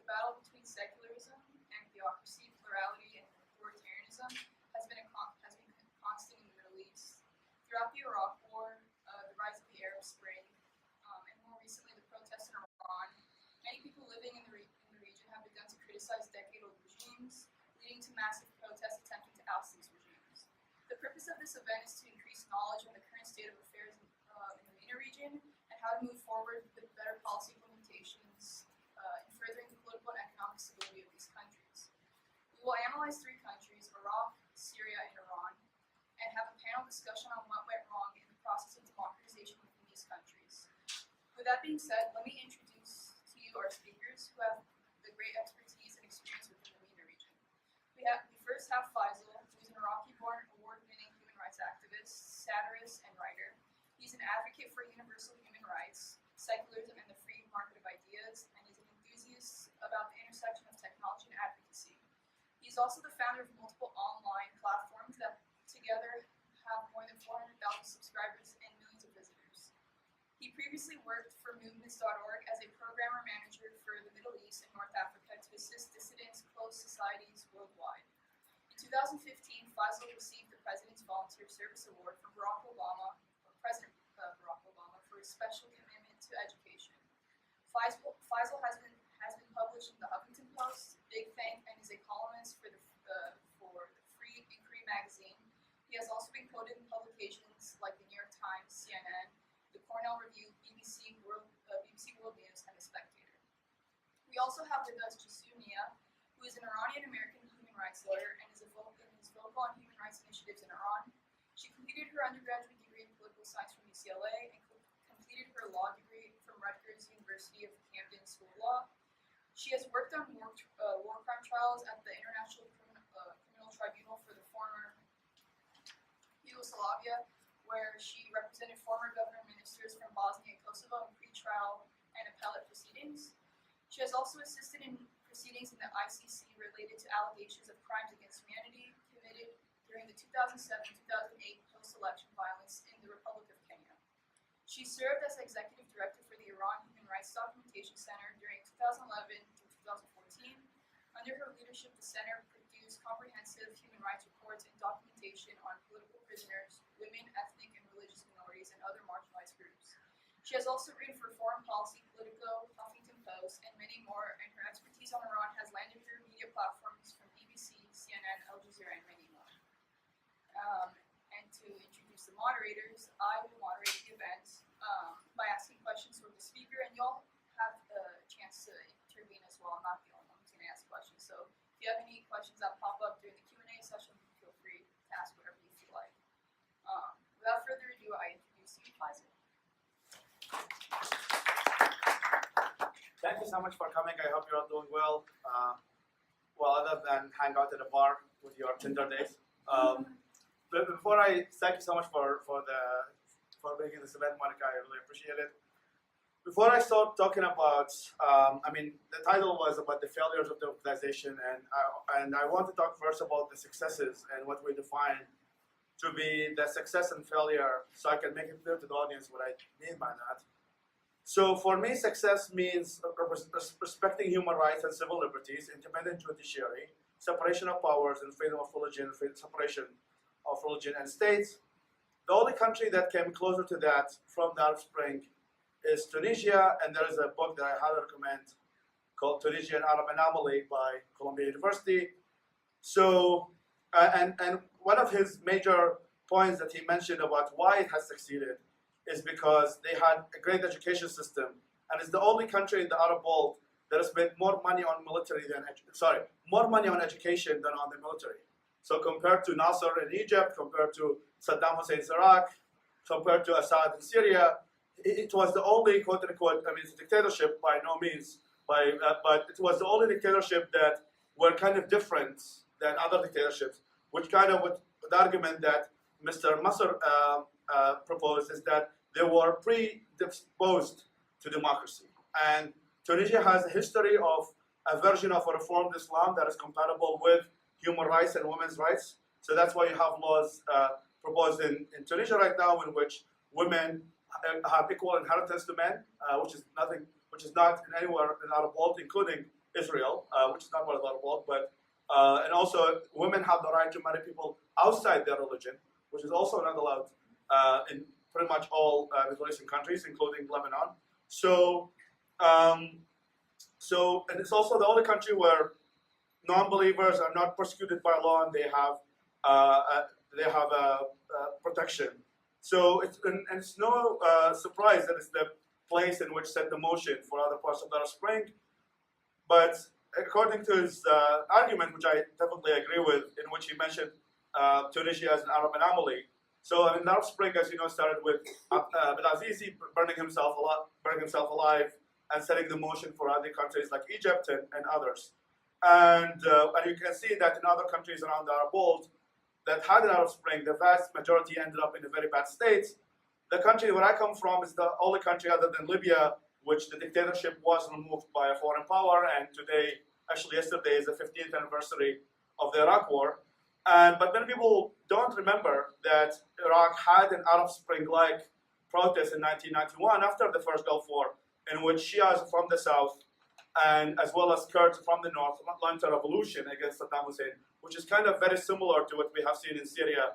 the battle between secularism and theocracy, plurality, and authoritarianism has been constant in the Middle East. Throughout the Iraq War, the rise of the Arab Spring, and more recently the protests in Iran, many people living in the region have begun to criticize decade-old regimes, leading to massive protests attempting to oust these regimes. The purpose of this event is to increase knowledge on the current state of affairs in the MENA region and how to move forward with better policy implementations in furthering the political and economic stability of these countries. We will analyze 3 countries, Iraq, Syria, and Iran, and have a panel discussion on what went wrong in the process of democratization within these countries. With that being said, let me introduce to you our speakers who have the great expertise and experience within the MENA region. We first have Faisal, who is an Iraqi-born award-winning human rights activist, satirist, and writer. He's an advocate for universal human rights, secularism, and the free market of ideas, and he's an enthusiast about the intersection of technology and advocacy. He's also the founder of multiple online platforms that together have more than 400,000 subscribers and millions of visitors. He previously worked for movements.org as a programmer manager for the Middle East and North Africa to assist dissidents, closed societies worldwide. In 2015, Faisal received the President's Volunteer Service Award from President Barack Obama for his special commitment to education. Faisal has been published in the Huffington Post, Big Think, and is a columnist for the Free Inquiry magazine. He has also been quoted in publications like the New York Times, CNN, the Cornell Review, BBC World News, and The Spectator. We also have with us Gissou Nia, who is an Iranian-American human rights lawyer and is vocal on human rights initiatives in Iran. She completed her undergraduate degree in political science from UCLA and completed her law degree from Rutgers University of Camden School of Law. She has worked on war crime trials at the International Criminal Tribunal for the former Yugoslavia, where she represented former governor ministers from Bosnia and Kosovo in pre-trial and appellate proceedings. She has also assisted in proceedings in the ICTY related to allegations of crimes against humanity committed during the 2007-2008 post-election violence in the Republic of Kenya. She served as executive director for the Iran Human Rights Documentation Center during 2011 to 2014. Under her leadership, the center produced comprehensive human rights reports and documentation on political prisoners, women, ethnic and religious minorities, and other marginalized groups. She has also written for Foreign Policy, Politico, Huffington Post, and many more, and her expertise on Iran has landed her media platforms from BBC, CNN, Al Jazeera, and many more. And to introduce the moderators, I will moderate the event by asking questions for the speaker, and y'all have the chance to intervene as well. I'm not the only one who's going to ask questions, so if you have any questions that pop up during the Q&A session, feel free to ask whatever you feel like. Without further ado, I introduce you, Faisal. Thank you so much for coming. I hope you're all doing well. Other than hang out at a bar with your Tinder dates. But before thank you so much for making this event, Monica. I really appreciate it. Before I start talking about, the title was about the failures of the organization, and I want to talk first about the successes and what we define to be the success and failure, so I can make it clear to the audience what I mean by that. So for me, success means respecting human rights and civil liberties, independent judiciary, separation of powers, and freedom of religion, separation of religion and states. The only country that came closer to that from the Arab Spring is Tunisia, and there is a book that I highly recommend called Tunisia and Arab Anomaly by Columbia University. So, and one of his major points that he mentioned about why it has succeeded is because they had a great education system, and it's the only country in the Arab world that has spent more money on more money on education than on the military. So compared to Nasser in Egypt, compared to Saddam Hussein's Iraq, compared to Assad in Syria, it was the only quote-unquote, it's a dictatorship by no means, but it was the only dictatorship that were kind of different than other dictatorships, which kind of with the argument that Mr. Masr proposed is that they were predisposed to democracy. And Tunisia has a history of a version of a reformed Islam that is compatible with human rights and women's rights. So that's why you have laws proposed in Tunisia right now in which women have equal inheritance to men, which is not in anywhere in the Arab world, including Israel, which is not part of the Arab world, but and also women have the right to marry people outside their religion, which is also not allowed in pretty much all Middle Eastern countries, including Lebanon. So, and it's also the only country where non-believers are not persecuted by law, and they have protection. So it's no surprise that it's the place in which set the motion for other parts of the Arab Spring. But according to his argument, which I definitely agree with, in which he mentioned Tunisia as an Arab anomaly. So the Arab Spring, as you know, started with Belazizi burning himself alive and setting the motion for other countries like Egypt and others. And you can see that in other countries around the Arab world that had an Arab Spring, the vast majority ended up in a very bad state. The country where I come from is the only country other than Libya which the dictatorship was removed by a foreign power, and today, actually yesterday, is the 15th anniversary of the Iraq War. But many people don't remember that Iraq had an Arab Spring-like protest in 1991 after the first Gulf War, in which Shias from the south and as well as Kurds from the north launched a revolution against Saddam Hussein, which is kind of very similar to what we have seen in Syria.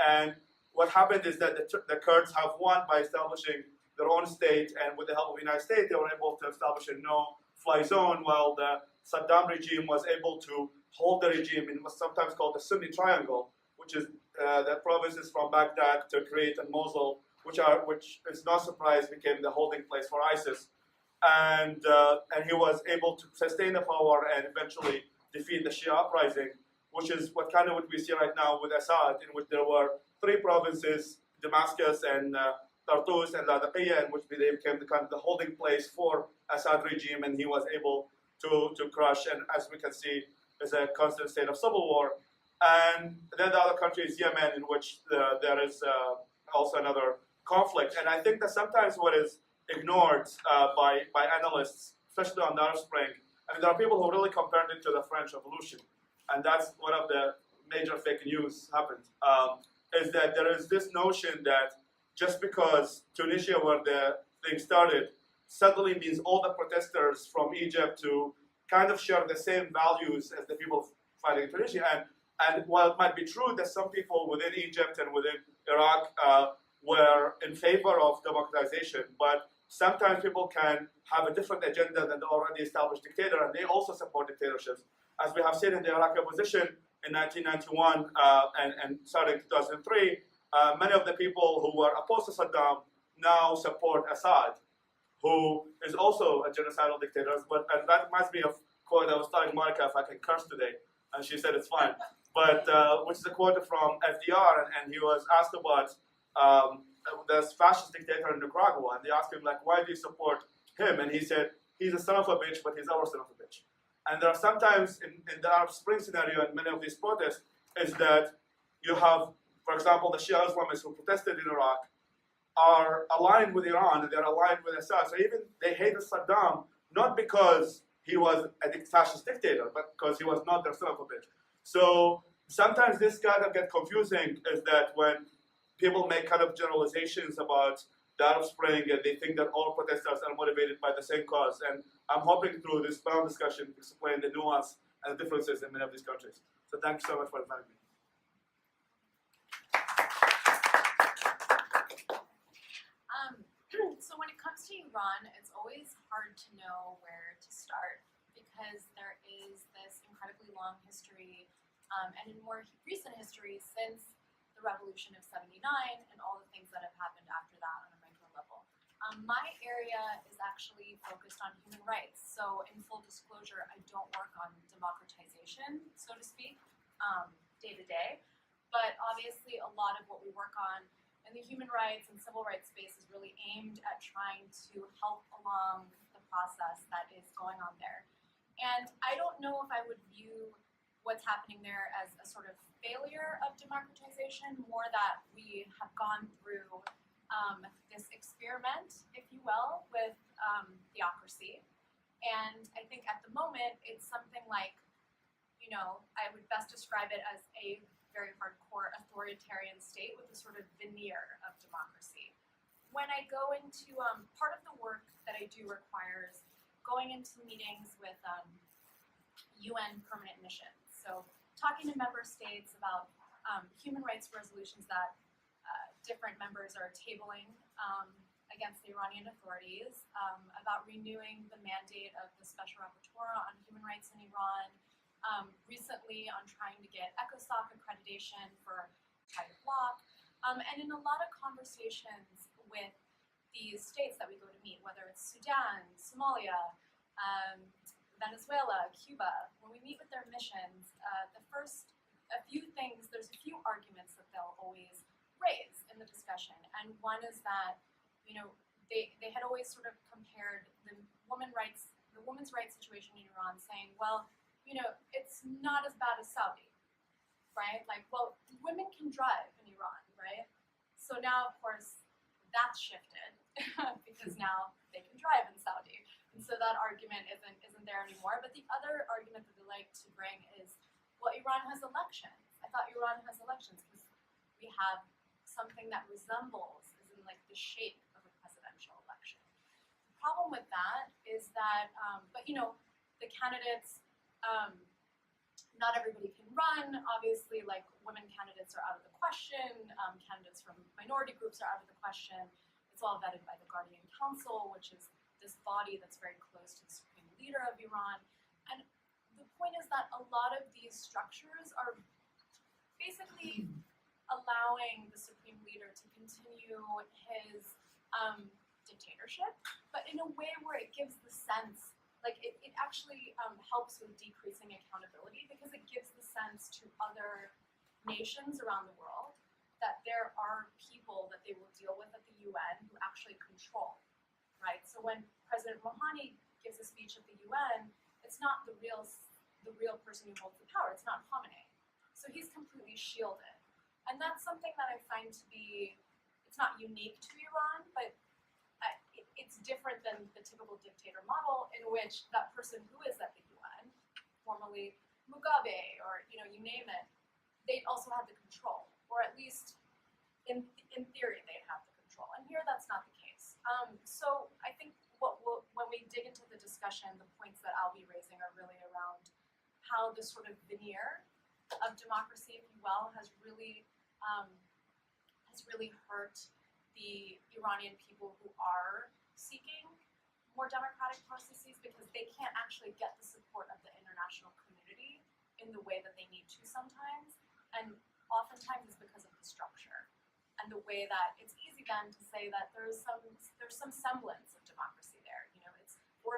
And what happened is that the Kurds have won by establishing their own state, and with the help of the United States, they were able to establish a no-fly zone, while the Saddam regime was able to hold the regime in what's sometimes called the Sunni Triangle, which is the provinces from Baghdad to Crete and Mosul, which is no surprise became the holding place for ISIS. And he was able to sustain the power and eventually defeat the Shia uprising, which is what we see right now with Assad, in which there were three provinces, Damascus and Tartus and Latakia, in which they became the holding place for Assad regime, and he was able to crush, and as we can see, is a constant state of civil war. And then the other country is Yemen, in which there is also another conflict. And I think that sometimes what is ignored by analysts, especially on the Arab Spring, there are people who really compared it to the French Revolution, and that's one of the major fake news happened, is that there is this notion that just because Tunisia, where the thing started, suddenly means all the protesters from Egypt to kind of share the same values as the people fighting in Tunisia. And while it might be true that some people within Egypt and within Iraq were in favor of democratization, but sometimes people can have a different agenda than the already established dictator, and they also support dictatorships. As we have seen in the Iraqi opposition in 1991 and starting in 2003, many of the people who were opposed to Saddam now support Assad, who is also a genocidal dictator. And that reminds me of a quote I was telling Monica if I can curse today, and she said it's fine. But which is a quote from FDR, and he was asked about this fascist dictator in Nicaragua, and they asked him, like, why do you support him? And he said, he's a son of a bitch, but he's our son of a bitch. And there are sometimes in the Arab Spring scenario and many of these protests is that you have, for example, the Shia Islamists who protested in Iraq are aligned with Iran and they're aligned with Assad. So even they hated Saddam not because he was a fascist dictator, but because he was not their son of a bitch. So sometimes this kind of gets confusing, is that when people make kind of generalizations about the Arab Spring and they think that all protesters are motivated by the same cause. And I'm hoping through this panel discussion to explain the nuance and the differences in many of these countries. So thank you so much for inviting me. So when it comes to Iran, it's always hard to know where to start because there is this incredibly long history and in more recent history since the revolution of '79 and all the things that have happened after that on a micro level. My area is actually focused on human rights. So in full disclosure, I don't work on democratization, so to speak, day to day. But obviously a lot of what we work on in the human rights and civil rights space is really aimed at trying to help along the process that is going on there. And I don't know if I would view what's happening there as a sort of failure of democratization, more that we have gone through this experiment, if you will, with theocracy. And I think at the moment, it's something like, you know, I would best describe it as a very hardcore authoritarian state with a sort of veneer of democracy. When I go into, part of the work that I do requires going into meetings with UN permanent missions. So talking to member states about human rights resolutions that different members are tabling against the Iranian authorities, about renewing the mandate of the Special Rapporteur on human rights in Iran, recently on trying to get ECOSOC accreditation for private bloc, and in a lot of conversations with these states that we go to meet, whether it's Sudan, Somalia, Venezuela, Cuba, when we meet with their missions, there's a few arguments that they'll always raise in the discussion. And one is that, they had always sort of compared the women's rights situation in Iran, saying, well, it's not as bad as Saudi, right? Like, well, women can drive in Iran, right? So now, of course, that's shifted because now they can drive in Saudi. And so that argument isn't there anymore. But the other argument that they like to bring is, well, Iran has elections. I thought Iran has elections because we have something that resembles, as in like the shape of a presidential election. The problem with that is that, the candidates, not everybody can run. Obviously, like, women candidates are out of the question. Candidates from minority groups are out of the question. It's all vetted by the Guardian Council, which is this body that's very close to the supreme leader of Iran. And the point is that a lot of these structures are basically allowing the supreme leader to continue his dictatorship, but in a way where it gives the sense, like, it actually helps with decreasing accountability, because it gives the sense to other nations around the world that there are people that they will deal with at the UN who actually control, right? So when President Rouhani gives a speech at the UN, it's not the real person who holds the power. It's not Khamenei. So he's completely shielded. And that's something that I find to be, it's not unique to Iran, but it's different than the typical dictator model, in which that person who is at the UN, formerly Mugabe, or you name it, they also have the control, or at least in theory they'd have the control. And here that's not the case. So I think when we dig into the discussion, the points that I'll be raising are really around how this sort of veneer of democracy, if you will, has really hurt the Iranian people who are seeking more democratic processes, because they can't actually get the support of the international community in the way that they need to sometimes. And oftentimes it's because of the structure and the way that it's easy then to say that there's some semblance of democracy there.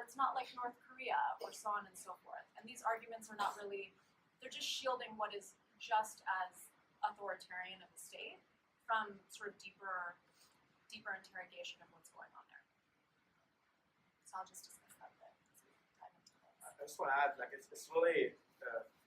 It's not like North Korea, or so on and so forth. And these arguments are not really, they're just shielding what is just as authoritarian of a state from sort of deeper interrogation of what's going on there. So I'll just discuss that a bit as we dive into this. I just want to add, like, it's really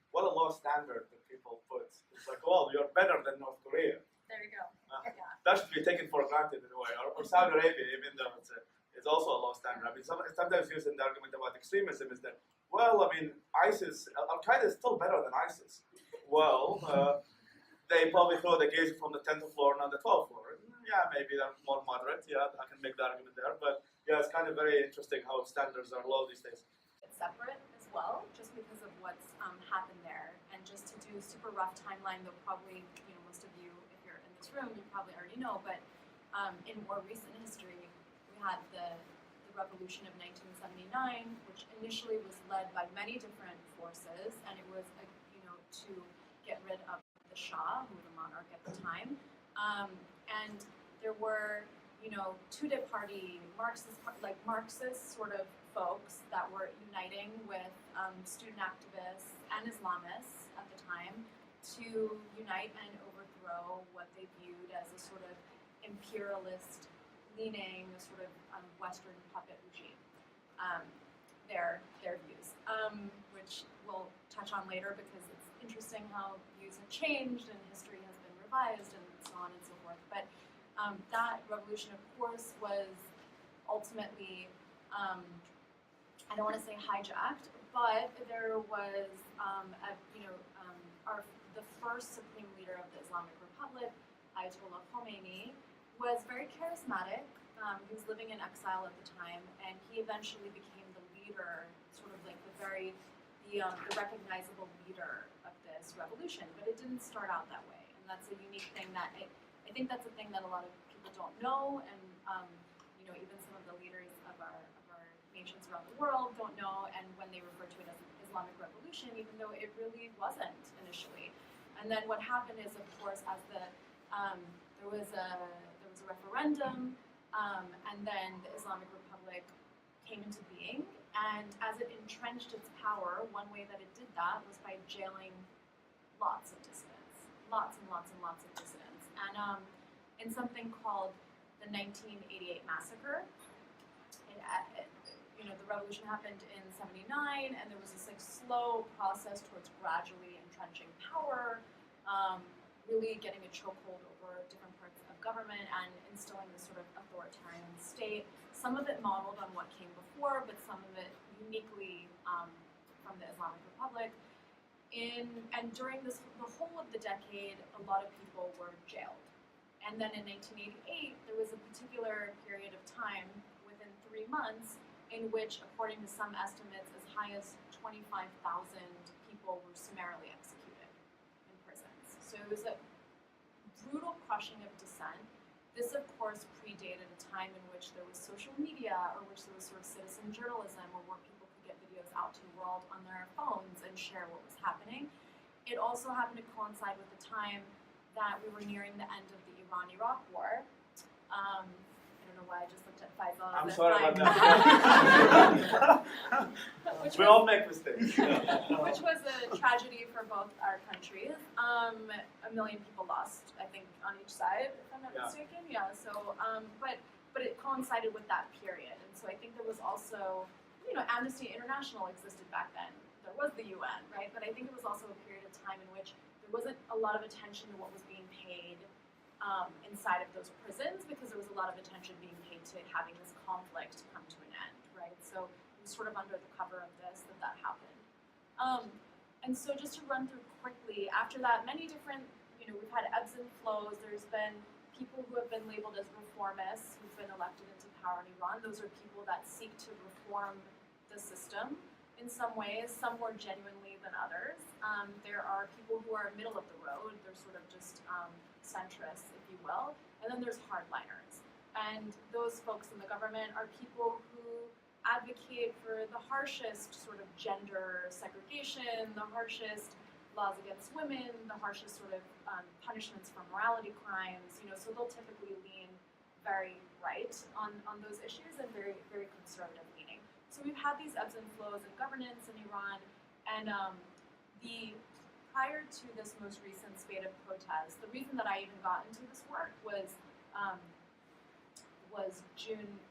what a low standard that people put. It's like, well, you're better than North Korea. There you go. Yeah. That should be taken for granted in a way, or Saudi Arabia, even though it's also a low standard. I mean, sometimes using the argument about extremism is that, well, I mean, Al-Qaeda is still better than ISIS. Well, they probably throw the gaze from the 10th floor, not the 12th floor. Yeah, maybe they're more moderate. Yeah, I can make the argument there. But yeah, it's kind of very interesting how standards are low these days. It's separate as well, just because of what's happened there. And just to do a super rough timeline, though probably, most of you, if you're in this room, you probably already know, but in more recent history, we had the revolution of 1979, which initially was led by many different forces, and it was, to get rid of the Shah, who was the monarch at the time. And there were, Tudeh party, Marxist sort of folks that were uniting with student activists and Islamists at the time to unite and overthrow what they viewed as a sort of imperialist leaning, sort of Western puppet regime. Their views, which we'll touch on later, because it's interesting how views have changed and history has been revised and so on and so forth. But that revolution, of course, was ultimately, I don't want to say hijacked, but there was, the first supreme leader of the Islamic Republic, Ayatollah Khomeini, was very charismatic. He was living in exile at the time, and he eventually became the leader, sort of like the recognizable leader of this revolution. But it didn't start out that way, and that's a unique thing that I think that's a thing that a lot of people don't know, and even some of the leaders of our nations around the world don't know, and when they refer to it as an Islamic revolution, even though it really wasn't initially. And then what happened is, of course, as there was a referendum, and then the Islamic Republic came into being, and as it entrenched its power, one way that it did that was by jailing lots of dissidents, lots and lots and lots of dissidents, and in something called the 1988 massacre. The revolution happened in '79, and there was this slow process towards gradually entrenching power, really getting a chokehold over different parts of government and instilling this sort of authoritarian state. Some of it modeled on what came before, but some of it uniquely from the Islamic Republic. And during the whole of the decade, a lot of people were jailed. And then in 1988, there was a particular period of time within 3 months in which, according to some estimates, as high as 25,000 people were summarily executed in prisons. So it was a brutal crushing of dissent. This, of course, predated a time in which there was social media, or which there was sort of citizen journalism, where people could get videos out to the world on their phones and share what was happening. It also happened to coincide with the time that we were nearing the end of the Iran-Iraq War. I don't know why I just looked at Faisal. I'm sorry about that. We all make mistakes. Which was a tragedy for both our countries. 1 million people lost, I think, on each side, if I'm not mistaken. Yeah. So, but it coincided with that period, and so I think there was also, Amnesty International existed back then. There was the UN, right? But I think it was also a period of time in which there wasn't a lot of attention to what was being paid inside of those prisons, because there was a lot of attention being paid to having this conflict come to an end, right? So it was sort of under the cover of this that happened. And so just to run through quickly, after that, many different, we've had ebbs and flows. There's been people who have been labeled as reformists who've been elected into power in Iran. Those are people that seek to reform the system in some ways, some more genuinely than others. There are people who are middle of the road. They're sort of just centrists, if you will. And then there's hardliners. And those folks in the government are people who advocate for the harshest sort of gender segregation, the harshest laws against women, the harshest sort of punishments for morality crimes. So they'll typically lean very right on those issues, and very, very conservative leaning. So we've had these ebbs and flows in governance in Iran, and prior to this most recent spate of protests, the reason that I even got into this work was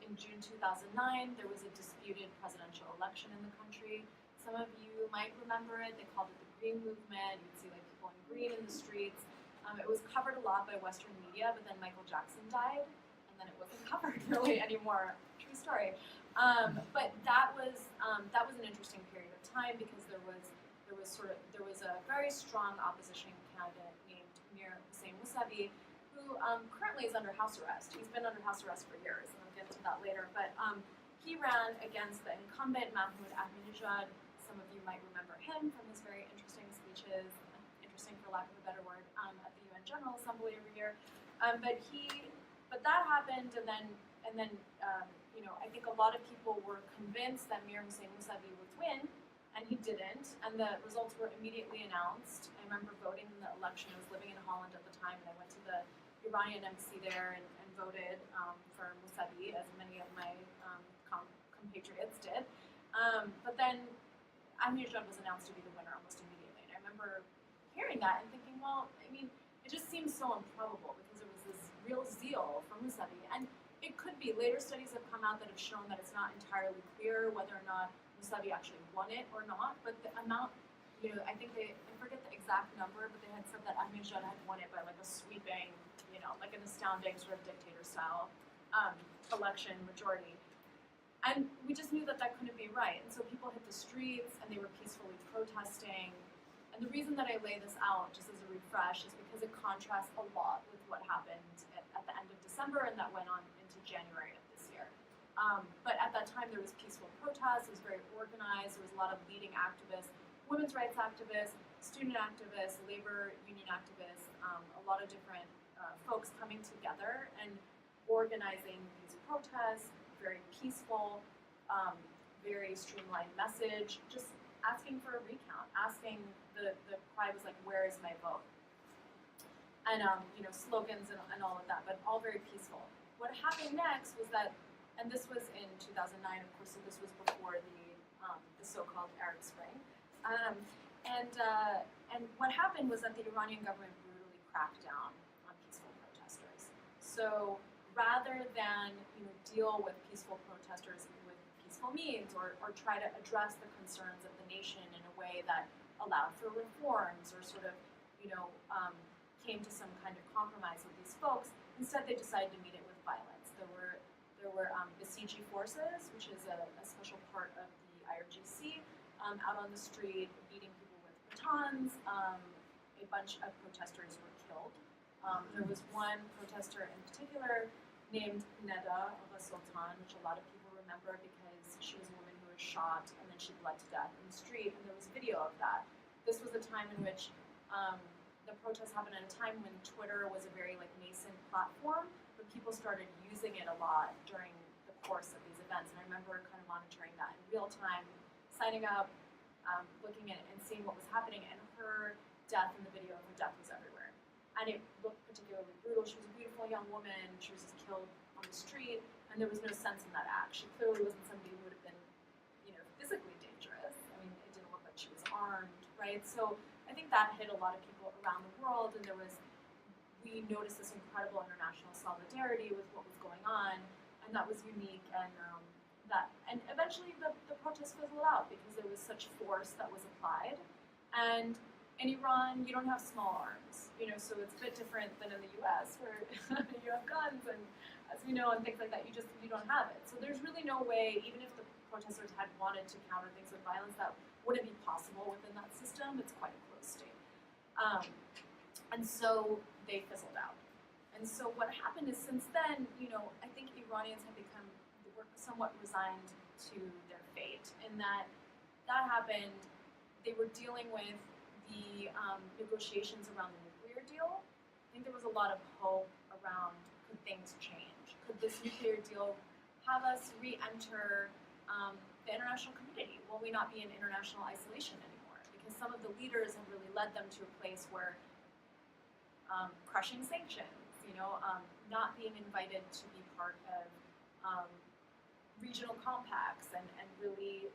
in June 2009, there was a disputed presidential election in the country. Some of you might remember it. They called it the Green Movement. You'd see people in green in the streets. It was covered a lot by Western media, but then Michael Jackson died, and then it wasn't covered really anymore. True story. But that was an interesting period of time, because there was a very strong opposition candidate named Hirsi, who currently is under house arrest. He's been under house arrest for years, and I'll get to that later. But he ran against the incumbent Mahmoud Ahmadinejad. Some of you might remember him from his very interesting speeches, interesting for lack of a better word, at the UN General Assembly every year. But that happened, and then I think a lot of people were convinced that Mir Hossein Mousavi would win, and he didn't, and the results were immediately announced. I remember voting in the election. I was living in Holland at the time, and I went to the Iranian embassy there and voted for Mousavi, as many of my compatriots did. But then Ahmadinejad was announced to be the winner almost immediately. And I remember hearing that and thinking, well, it just seems so improbable, because there was this real zeal for Mousavi. And it could be. Later studies have come out that have shown that it's not entirely clear whether or not Mousavi actually won it or not. But the amount, I think I forget the exact number, but they had said that Ahmadinejad had won it by like a sweeping, like an astounding sort of dictator-style election majority. And we just knew that couldn't be right. And so people hit the streets, and they were peacefully protesting. And the reason that I lay this out, just as a refresh, is because it contrasts a lot with what happened at the end of December, and that went on into January of this year. But at that time, there was peaceful protest. protest. It was very organized. There was a lot of leading activists, women's rights activists, student activists, labor union activists, a lot of different folks coming together and organizing these protests, very peaceful, very streamlined message, just asking for a recount, asking, the cry was like, where is my vote? And slogans and all of that, but all very peaceful. What happened next was that, and this was in 2009, of course, so this was before the so-called Arab Spring. And what happened was that the Iranian government brutally cracked down on peaceful protesters. So rather than deal with peaceful protesters with peaceful means, or try to address the concerns of the nation in a way that allowed for reforms, or sort of came to some kind of compromise with these folks, instead they decided to meet it with violence. There were besieging forces, which is a special part of the IRGC, out on the street, beating people with batons. A bunch of protesters were killed. There was one protester in particular named Neda al-Sultan, which a lot of people remember because she was a woman who was shot and then she bled to death in the street, and there was video of that. This was a time in which the protests happened at a time when Twitter was a very nascent platform, but people started using it a lot during the course of these events. And I remember kind of monitoring that in real time, signing up, looking at it and seeing what was happening. And her death, in the video of her death, was everywhere. And it looked particularly brutal. She was a beautiful young woman. She was just killed on the street, and there was no sense in that act. She clearly wasn't somebody who would have been, physically dangerous. I mean, it didn't look like she was armed, right? So I think that hit a lot of people around the world, and we noticed this incredible international solidarity with what was going on, and that was unique, and eventually the protest fizzled out because there was such force that was applied. And in Iran, you don't have small arms, so it's a bit different than in the US, where you have guns, and as we know, and things like that, you don't have it. So there's really no way, even if the protesters had wanted to counter things with violence, that wouldn't be possible within that system. It's quite a closed state. And so they fizzled out. And so what happened is, since then, I think Iranians have become somewhat resigned to their fate, in that happened. They were dealing with the negotiations around the nuclear deal. I think there was a lot of hope around, could things change? Could this nuclear deal have us re-enter the international community? Will we not be in international isolation anymore? Because some of the leaders have really led them to a place where crushing sanctions, not being invited to be part of regional compacts, and really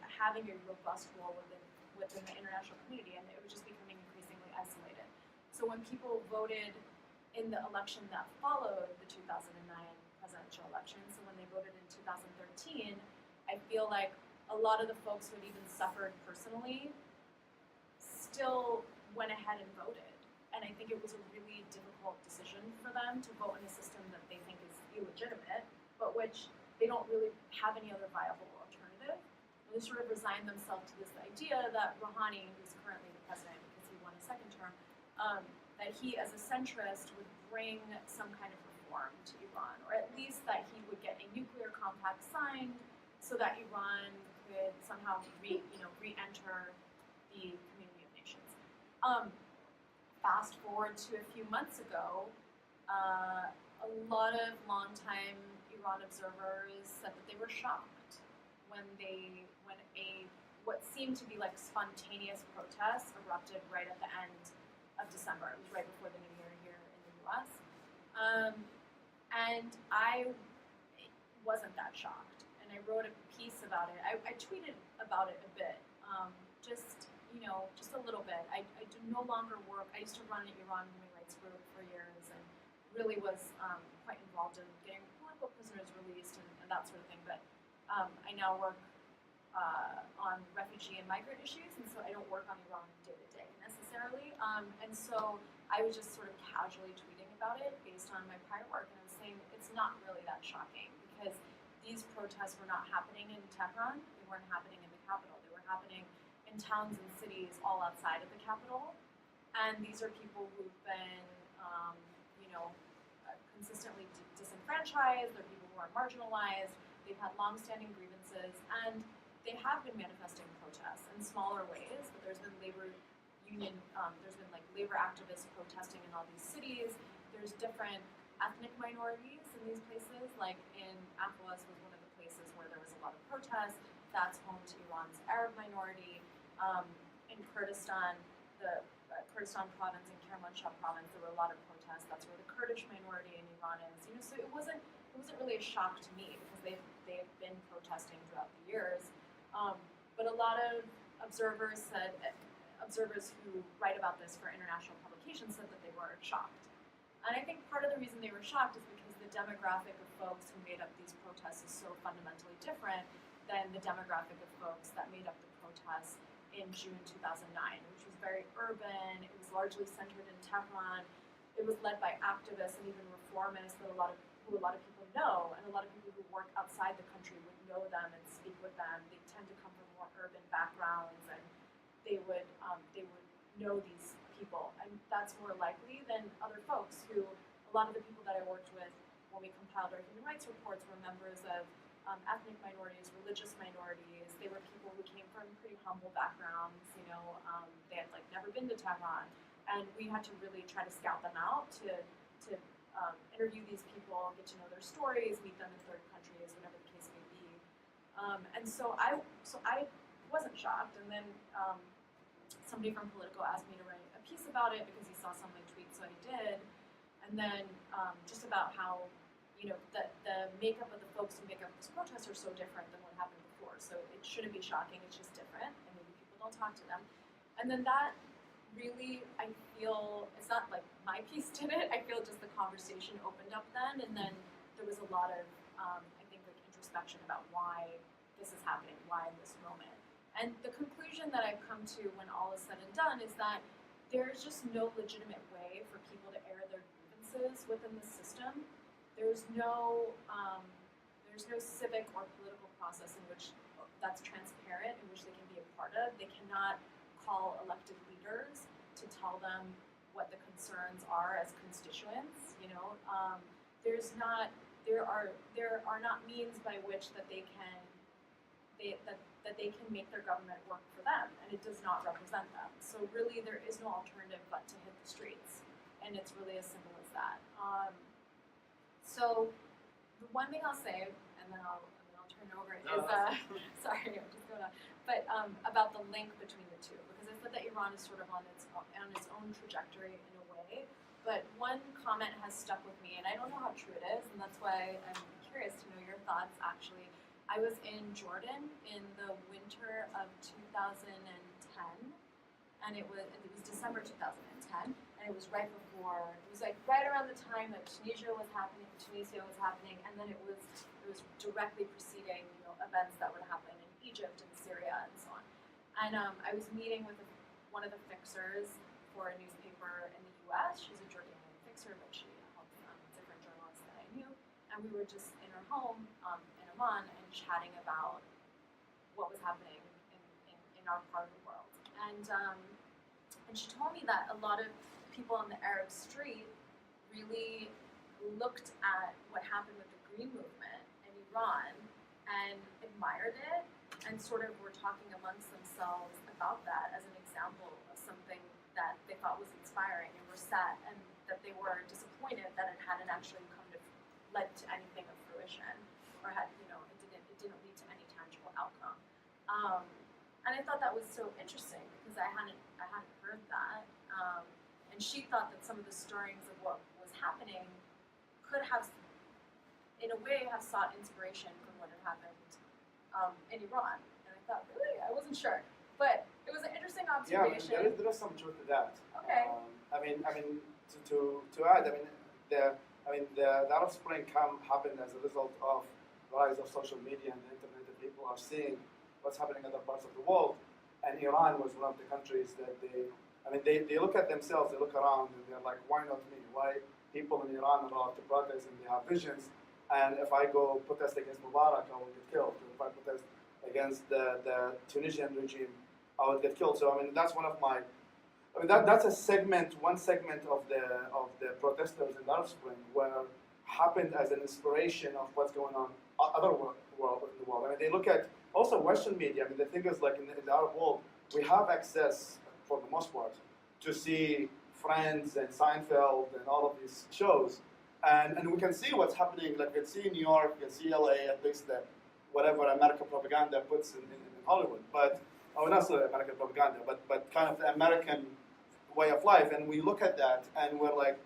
having a robust role within the international community, and it was just becoming increasingly isolated. So when people voted in the election that followed the 2009 presidential election, so when they voted in 2013, I feel like a lot of the folks who had even suffered personally still went ahead and voted. And I think it was a really difficult decision for them to vote in a system that they think is illegitimate, but which they don't really have any other viable alternative. And they sort of resigned themselves to this idea that Rouhani, who's currently the president because he won a second term, that he, as a centrist, would bring some kind of reform to Iran, or at least that he would get a nuclear compact signed so that Iran could somehow re-enter the community of nations. Fast forward to a few months ago, a lot of longtime Iran observers said that they were shocked when what seemed to be like spontaneous protests erupted right at the end of December. It was right before the New Year here in the US. And I wasn't that shocked. And I wrote a piece about it. I tweeted about it a bit, just a little bit. I do no longer work. I used to run an Iran human rights group for years, and really was quite involved in getting political prisoners released and that sort of thing. But I now work on refugee and migrant issues, and so I don't work on Iran day to day necessarily. And so I was just sort of casually tweeting about it based on my prior work, and I was saying it's not really that shocking because these protests were not happening in Tehran. They weren't happening in the capital. They were happening in towns and cities all outside of the capital. And these are people who've been, consistently disenfranchised. They're people who are marginalized. They've had long-standing grievances. And they have been manifesting protests in smaller ways, but there's been labor union, there's been like labor activists protesting in all these cities. There's different ethnic minorities in these places, like in Afghans was one of the places where there was a lot of protests. That's home to Iran's Arab minority. In Kurdistan, the Kurdistan province and Kermanshah province, there were a lot of protests. That's where the Kurdish minority in Iran is. You know, so it wasn't really a shock to me because they've been protesting throughout the years. But a lot of observers who write about this for international publications said that they were shocked. And I think part of the reason they were shocked is because the demographic of folks who made up these protests is so fundamentally different than the demographic of folks that made up the protests in June 2009, which was very urban. It was largely centered in Tehran. It was led by activists and even reformists that a lot of people know, and a lot of people who work outside the country would know them and speak with them. They tend to come from more urban backgrounds, and they would know these people, and that's more likely than other folks who, a lot of the people that I worked with when we compiled our human rights reports were members of ethnic minorities, religious minorities. They were people who came from pretty humble backgrounds, you know, they had like never been to Tehran, and we had to really try to scout them out to interview these people, get to know their stories, meet them in third countries, whatever the case may be. And so I wasn't shocked, and then somebody from Politico asked me to write a piece about it because he saw some of my tweets, so I did. And then just about how, you know, the makeup of the folks who make up this protest are so different than what happened before. So it shouldn't be shocking, it's just different, and maybe people don't talk to them. And then that really, I feel, it's not like my piece did it, I feel just the conversation opened up then, and then there was a lot of, I think, like introspection about why this is happening, why in this moment. And the conclusion that I've come to when all is said and done is that there's just no legitimate way for people to air their grievances within the system. There's no civic or political process in which that's transparent, in which they can be a part of. They cannot call elected leaders to tell them what the concerns are as constituents. You know, there are not means by which that they can make their government work for them, and it does not represent them. So really, there is no alternative but to hit the streets, and it's really as simple as that. So the one thing I'll say, and then I'll turn it over, is sorry, I'm just gonna, but about the link between the two, because I said that Iran is sort of on its own trajectory in a way. But one comment has stuck with me, and I don't know how true it is, and that's why I'm curious to know your thoughts. Actually, I was in Jordan in the winter of 2010, and it was December 2010, and it was right before, it was like right around the time that Tunisia was happening, and then it was directly preceding, you know, events that would happen in Egypt and Syria and so on. And I was meeting with one of the fixers for a newspaper in the U.S. She's a Jordanian fixer, but she helped different journalists that I knew, and we were just in her home in Amman and chatting about what was happening in our part of the world. And she told me that a lot of people on the Arab street really looked at what happened with the Green Movement in Iran and admired it, and sort of were talking amongst themselves about that as an example of something that they thought was inspiring, and were sad, and that they were disappointed that it hadn't actually led to anything of fruition, or had, you know, it didn't lead to any tangible outcome. And I thought that was so interesting because I hadn't heard that, and she thought that some of the stirrings of what was happening could have, in a way, have sought inspiration from what had happened in Iran. And I thought, really, I wasn't sure, but it was an interesting observation. Yeah, there is some truth to that. Okay. I mean, to add, the Arab Spring happened as a result of the rise of social media and the internet, that people are seeing what's happening in other parts of the world. And Iran was one of the countries that they look at themselves, they look around, and they're like, why not me? Why people in Iran are allowed to protest and they have visions, and if I go protest against Mubarak, I will get killed. If I protest against the Tunisian regime, I would get killed. So that's one of my, that's one segment of the protesters in the Arab Spring, where happened as an inspiration of what's going on other world in the world. They look at also Western media. I mean, the thing is, like in the Arab world, we have access, for the most part, to see Friends and Seinfeld and all of these shows. And we can see what's happening, like we can see New York, we can see LA, at least the, whatever American propaganda puts in Hollywood. But, or not so American propaganda, but kind of the American way of life. And we look at that and we're like,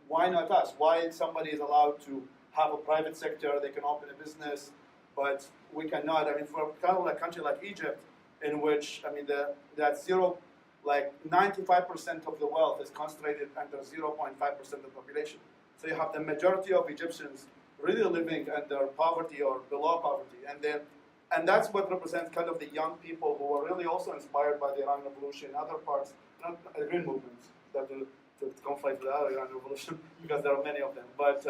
why not us? Why somebody is allowed to have a private sector, they can open a business, but we cannot. I mean, for kind of like a country like Egypt, in which, I mean, that zero, like 95% of the wealth is concentrated under 0.5% of the population. So you have the majority of Egyptians really living under poverty or below poverty. And that's what represents kind of the young people who are really also inspired by the Iran Revolution, other parts, not the Green Movement, that will to conflict with the Iran Revolution, because there are many of them. But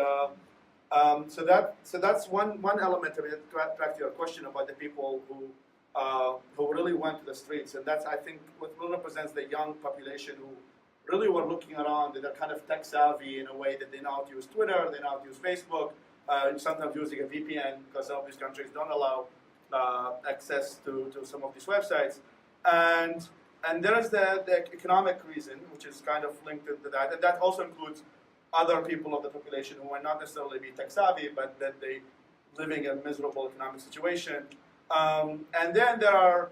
so that's one element of it, to attract your question about the people who really went to the streets. And that's, I think, what really represents the young population who really were looking around, and they're kind of tech savvy in a way that they know how to use Twitter, they know how to use Facebook, sometimes using a VPN, because some of these countries don't allow access to some of these websites. And there is the economic reason, which is kind of linked to that. And that also includes other people of the population who might not necessarily be tech savvy, but that they living in a miserable economic situation. And then there are,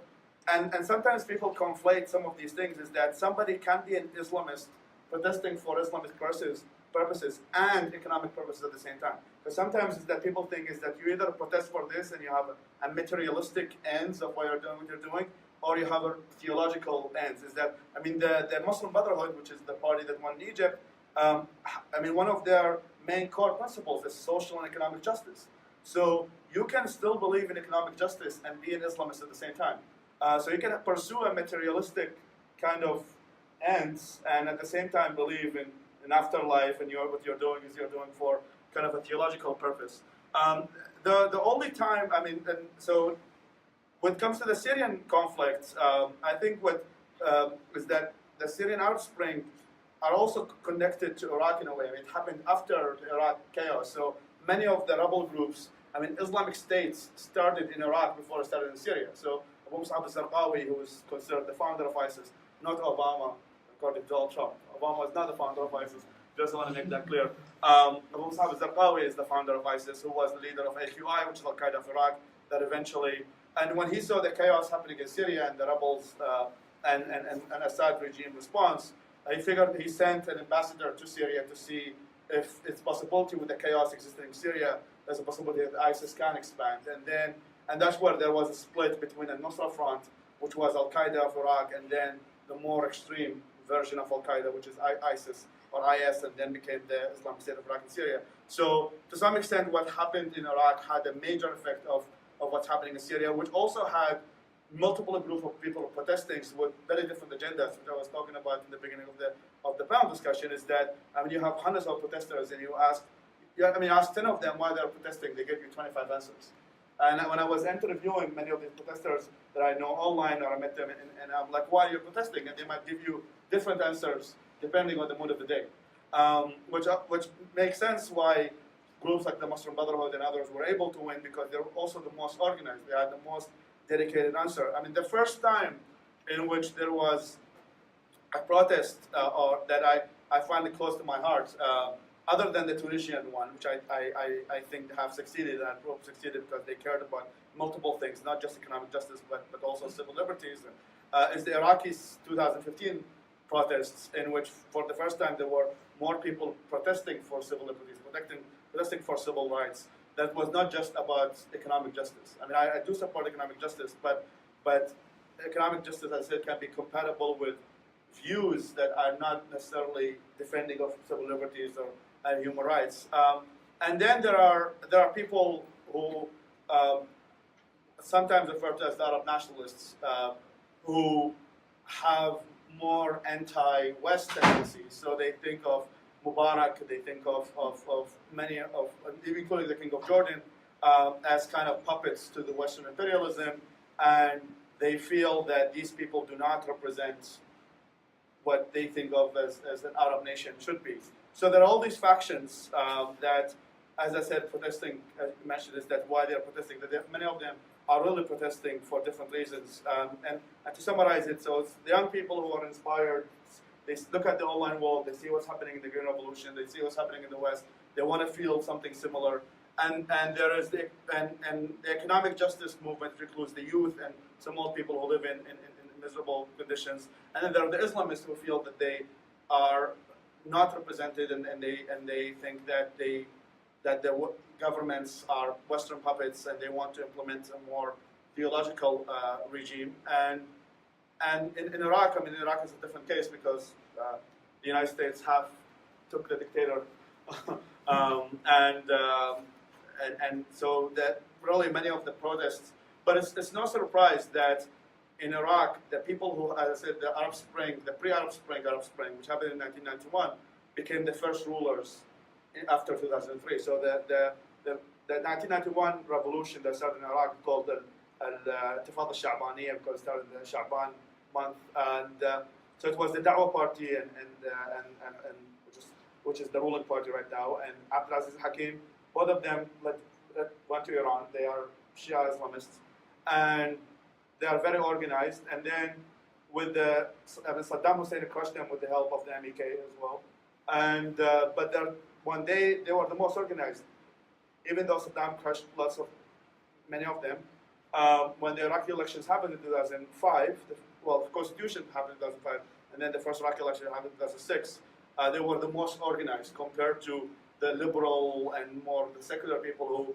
and sometimes people conflate some of these things, is that somebody can be an Islamist protesting for Islamist purposes and economic purposes at the same time. Because sometimes it's that people think is that you either protest for this and you have a materialistic ends of why you're doing what you're doing, or you have a theological ends. Is that, I mean, the Muslim Brotherhood, which is the party that won in Egypt, I mean, one of their main core principles is social and economic justice. So you can still believe in economic justice and be an Islamist at the same time. So you can pursue a materialistic kind of ends and at the same time believe in afterlife, and what you're doing is you're doing for kind of a theological purpose. The only time, I mean, and so when it comes to the Syrian conflict, I think what is that the Syrian Arab Spring are also connected to Iraq in a way. I mean, it happened after the Iraq chaos. So many of the rebel groups, I mean, Islamic states started in Iraq before it started in Syria. So Abu Mus'ab al-Zarqawi, who is considered the founder of ISIS, not Obama, according to Donald Trump. Obama is not the founder of ISIS. Just want to make that clear. Abu Mus'ab al-Zarqawi is the founder of ISIS, who was the leader of ICTY, which is Al-Qaeda of Iraq, that eventually, and when he saw the chaos happening in Syria and the rebels and Assad regime response, he sent an ambassador to Syria to see if it's possibility with the chaos existing in Syria, there's a possibility that ISIS can expand. And that's where there was a split between the Nusra Front, which was Al-Qaeda of Iraq, and then the more extreme version of Al-Qaeda, which is ISIS, or IS, and then became the Islamic State of Iraq and Syria. So to some extent, what happened in Iraq had a major effect of what's happening in Syria, which also had multiple group of people protesting with very different agendas, which I was talking about in the beginning of the panel discussion, is that, I mean, you have hundreds of protesters and you ask 10 of them why they're protesting, they give you 25 answers. And when I was interviewing many of these protesters that I know online, or I met them, and I'm like, why are you protesting? And they might give you different answers depending on the mood of the day, which makes sense why groups like the Muslim Brotherhood and others were able to win, because they're also the most organized. They had the most dedicated answer. I mean, the first time in which there was a protest, or that I find it close to my heart, other than the Tunisian one, which I think have succeeded, and I hope succeeded because they cared about multiple things, not just economic justice, but also civil liberties, is the Iraqis 2015 protests, in which for the first time there were more people protesting for civil liberties, protesting for civil rights. That was not just about economic justice. I mean, I do support economic justice, but economic justice, as I said, can be compatible with views that are not necessarily defending of civil liberties or human rights. And then there are people who sometimes referred to as the Arab nationalists, who have more anti-West tendencies. So they think of Mubarak, they think of many of, including the King of Jordan, as kind of puppets to the Western imperialism, and they feel that these people do not represent what they think of as an Arab nation should be. So there are all these factions that, as I said, protesting, as you mentioned, is that why they're protesting, that many of them are really protesting for different reasons. And to summarize it, so it's the young people who are inspired. They look at the online world, they see what's happening in the Green Revolution, they see what's happening in the West, they want to feel something similar. And there is the economic justice movement, which includes the youth and some old people who live in miserable conditions. And then there are the Islamists who feel that they are not represented, and they think that the governments are Western puppets, and they want to implement a more theological regime. And in Iraq, I mean, Iraq is a different case because the United States took the dictator, and so that really many of the protests. But it's no surprise that in Iraq, the people who, as I said, the Arab Spring, the pre-Arab Spring, which happened in 1991, became the first rulers after 2003. So the 1991 revolution that started in Iraq, called the Intifada al-Sha'baniyya, because it started in the Sha'ban month, and so it was the Da'wah party and which is the ruling party right now, and Abdulaziz Hakim. Both of them went to Iran. They are Shia Islamists, and they are very organized. And then with Saddam Hussein crushed them with the help of the MEK as well. And but they were the most organized, even though Saddam crushed many of them. When the Iraqi elections happened in 2005, the constitution happened in 2005, and then the first Iraqi election happened in 2006. They were the most organized compared to the liberal and more the secular people who,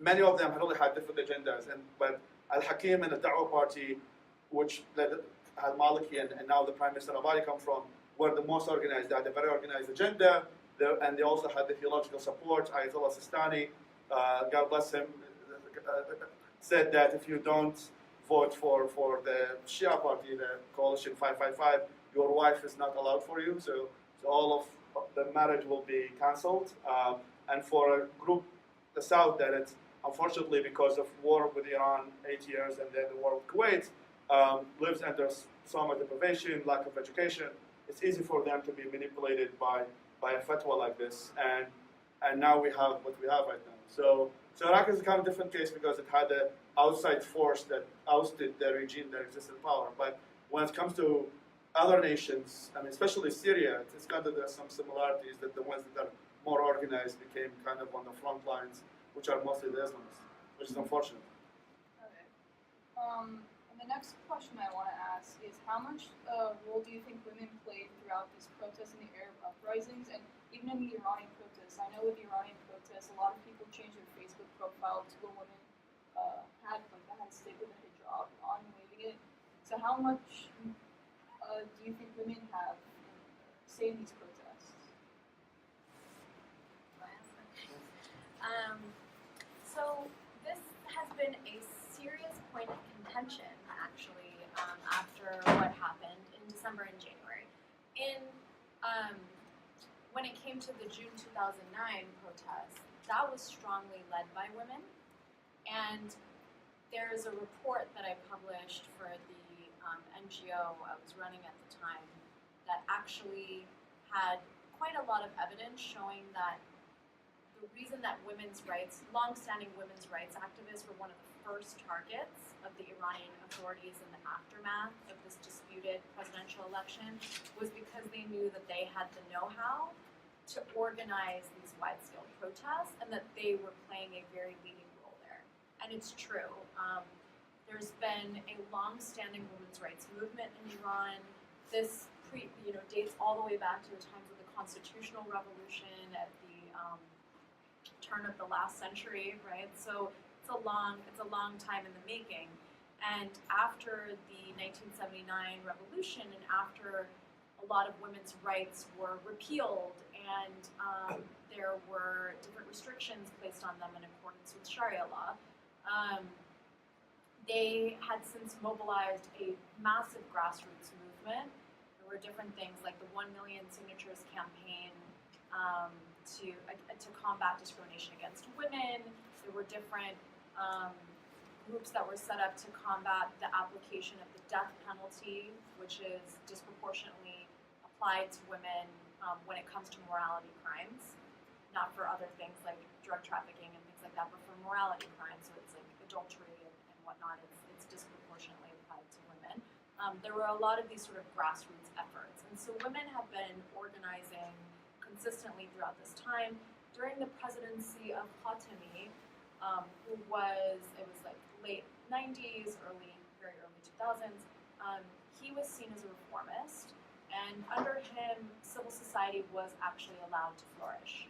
many of them really had different agendas. But Al-Hakim and the Da'wah party, which al-Maliki and now the Prime Minister Abadi come from, were the most organized. They had a very organized agenda, and they also had the theological support. Ayatollah Sistani, God bless him, said that if you don't vote for the Shia party, the coalition 555, your wife is not allowed for you. So all of the marriage will be cancelled. And for a group, the South, that it's unfortunately because of war with Iran, 8 years, and then the war with Kuwait, lives under so much deprivation, lack of education. It's easy for them to be manipulated by a fatwa like this. And now we have what we have right now. So Iraq is a kind of different case because it had an outside force that ousted the regime that existed in power. But when it comes to other nations, I mean, especially Syria, it's kind of there's some similarities that the ones that are more organized became kind of on the front lines, which are mostly the Islamists, which is unfortunate. Okay. And the next question I want to ask is, how much role do you think women played throughout these protests and the Arab uprisings, and even in the Iranian protests? I know with the Iranian protests, a lot of people changed their Facebook profile to a woman had a stick with a hijab on waving it. So how much do you think women have say in these protests? So this has been a serious point of contention, actually, after what happened in December and January. When it came to the June 2009 protests, that was strongly led by women. And there's a report that I published for the NGO I was running at the time that actually had quite a lot of evidence showing that the reason that long-standing women's rights activists were one of the first targets of the Iranian authorities in the aftermath of this disputed presidential election was because they knew that they had the know-how to organize these wide-scale protests and that they were playing a very leading role there. And it's true. There's been a long-standing women's rights movement in Iran. This dates all the way back to the times of the constitutional revolution at the turn of the last century, right? So it's a long time in the making. And after the 1979 revolution, and after a lot of women's rights were repealed, and there were different restrictions placed on them in accordance with Sharia law, they had since mobilized a massive grassroots movement. There were different things like the 1 million signatures campaign to combat discrimination against women. There were different groups that were set up to combat the application of the death penalty, which is disproportionately applied to women when it comes to morality crimes, not for other things like drug trafficking and things like that, but for morality crimes, so it's like adultery and whatnot, it's disproportionately applied to women. There were a lot of these sort of grassroots efforts. And so women have been organizing consistently throughout this time. During the presidency of Khatami, who was like late 90s, very early 2000s, he was seen as a reformist. And under him, civil society was actually allowed to flourish.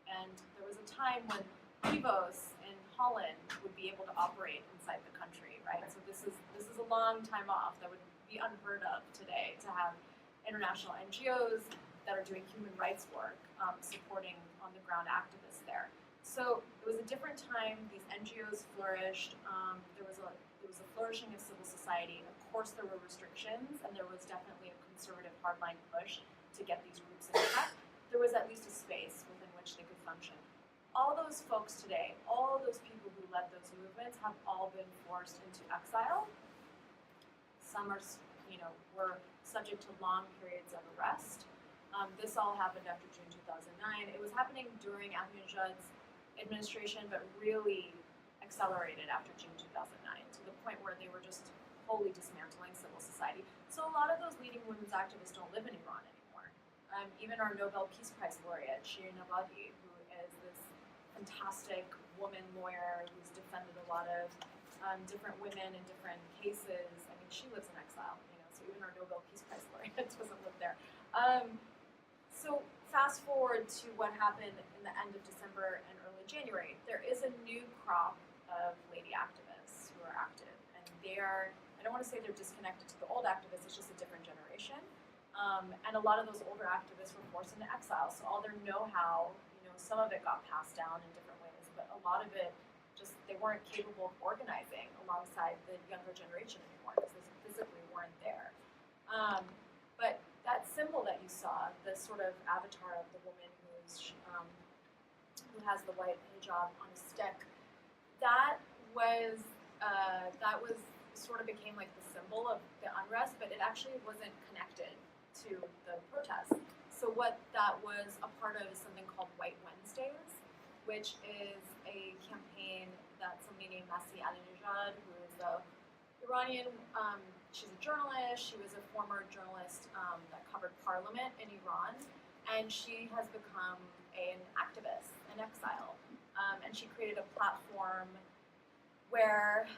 And there was a time when Vivos in Holland would be able to operate inside the country, right? So this is a long time off. That would be unheard of today to have international NGOs that are doing human rights work, supporting on-the-ground activists there. So it was a different time. These NGOs flourished. There was a flourishing of civil society. Of course, there were restrictions, and there was definitely a conservative hardline push to get these groups in check. There was at least a space within which they could function. All those folks today, all those people who led those movements, have all been forced into exile. Some are, were subject to long periods of arrest. This all happened after June 2009. It was happening during Ahmadinejad's administration, but really accelerated after June 2009 to the point where they were just wholly dismantling civil society. So a lot of those leading women's activists don't live in Iran anymore. Even our Nobel Peace Prize laureate, Shirin Ebadi, who is this fantastic woman lawyer who's defended a lot of different women in different cases. I mean, she lives in exile, so even our Nobel Peace Prize laureate doesn't live there. So fast forward to what happened in the end of December and early January. There is a new crop of lady activists who are active, and they are, I don't want to say they're disconnected to the old activists, it's just a different generation. And a lot of those older activists were forced into exile, so all their know-how, some of it got passed down in different ways, but a lot of it just, they weren't capable of organizing alongside the younger generation anymore because they physically weren't there. But that symbol that you saw, the sort of avatar of the woman who has the white hijab on a stick, that was sort of became like the symbol of the unrest, but it actually wasn't connected to the protests. So what that was a part of is something called White Wednesdays, which is a campaign that somebody named Masih Alinejad, who is the Iranian, she's a journalist, she was a former journalist that covered parliament in Iran, and she has become an activist in exile. And she created a platform where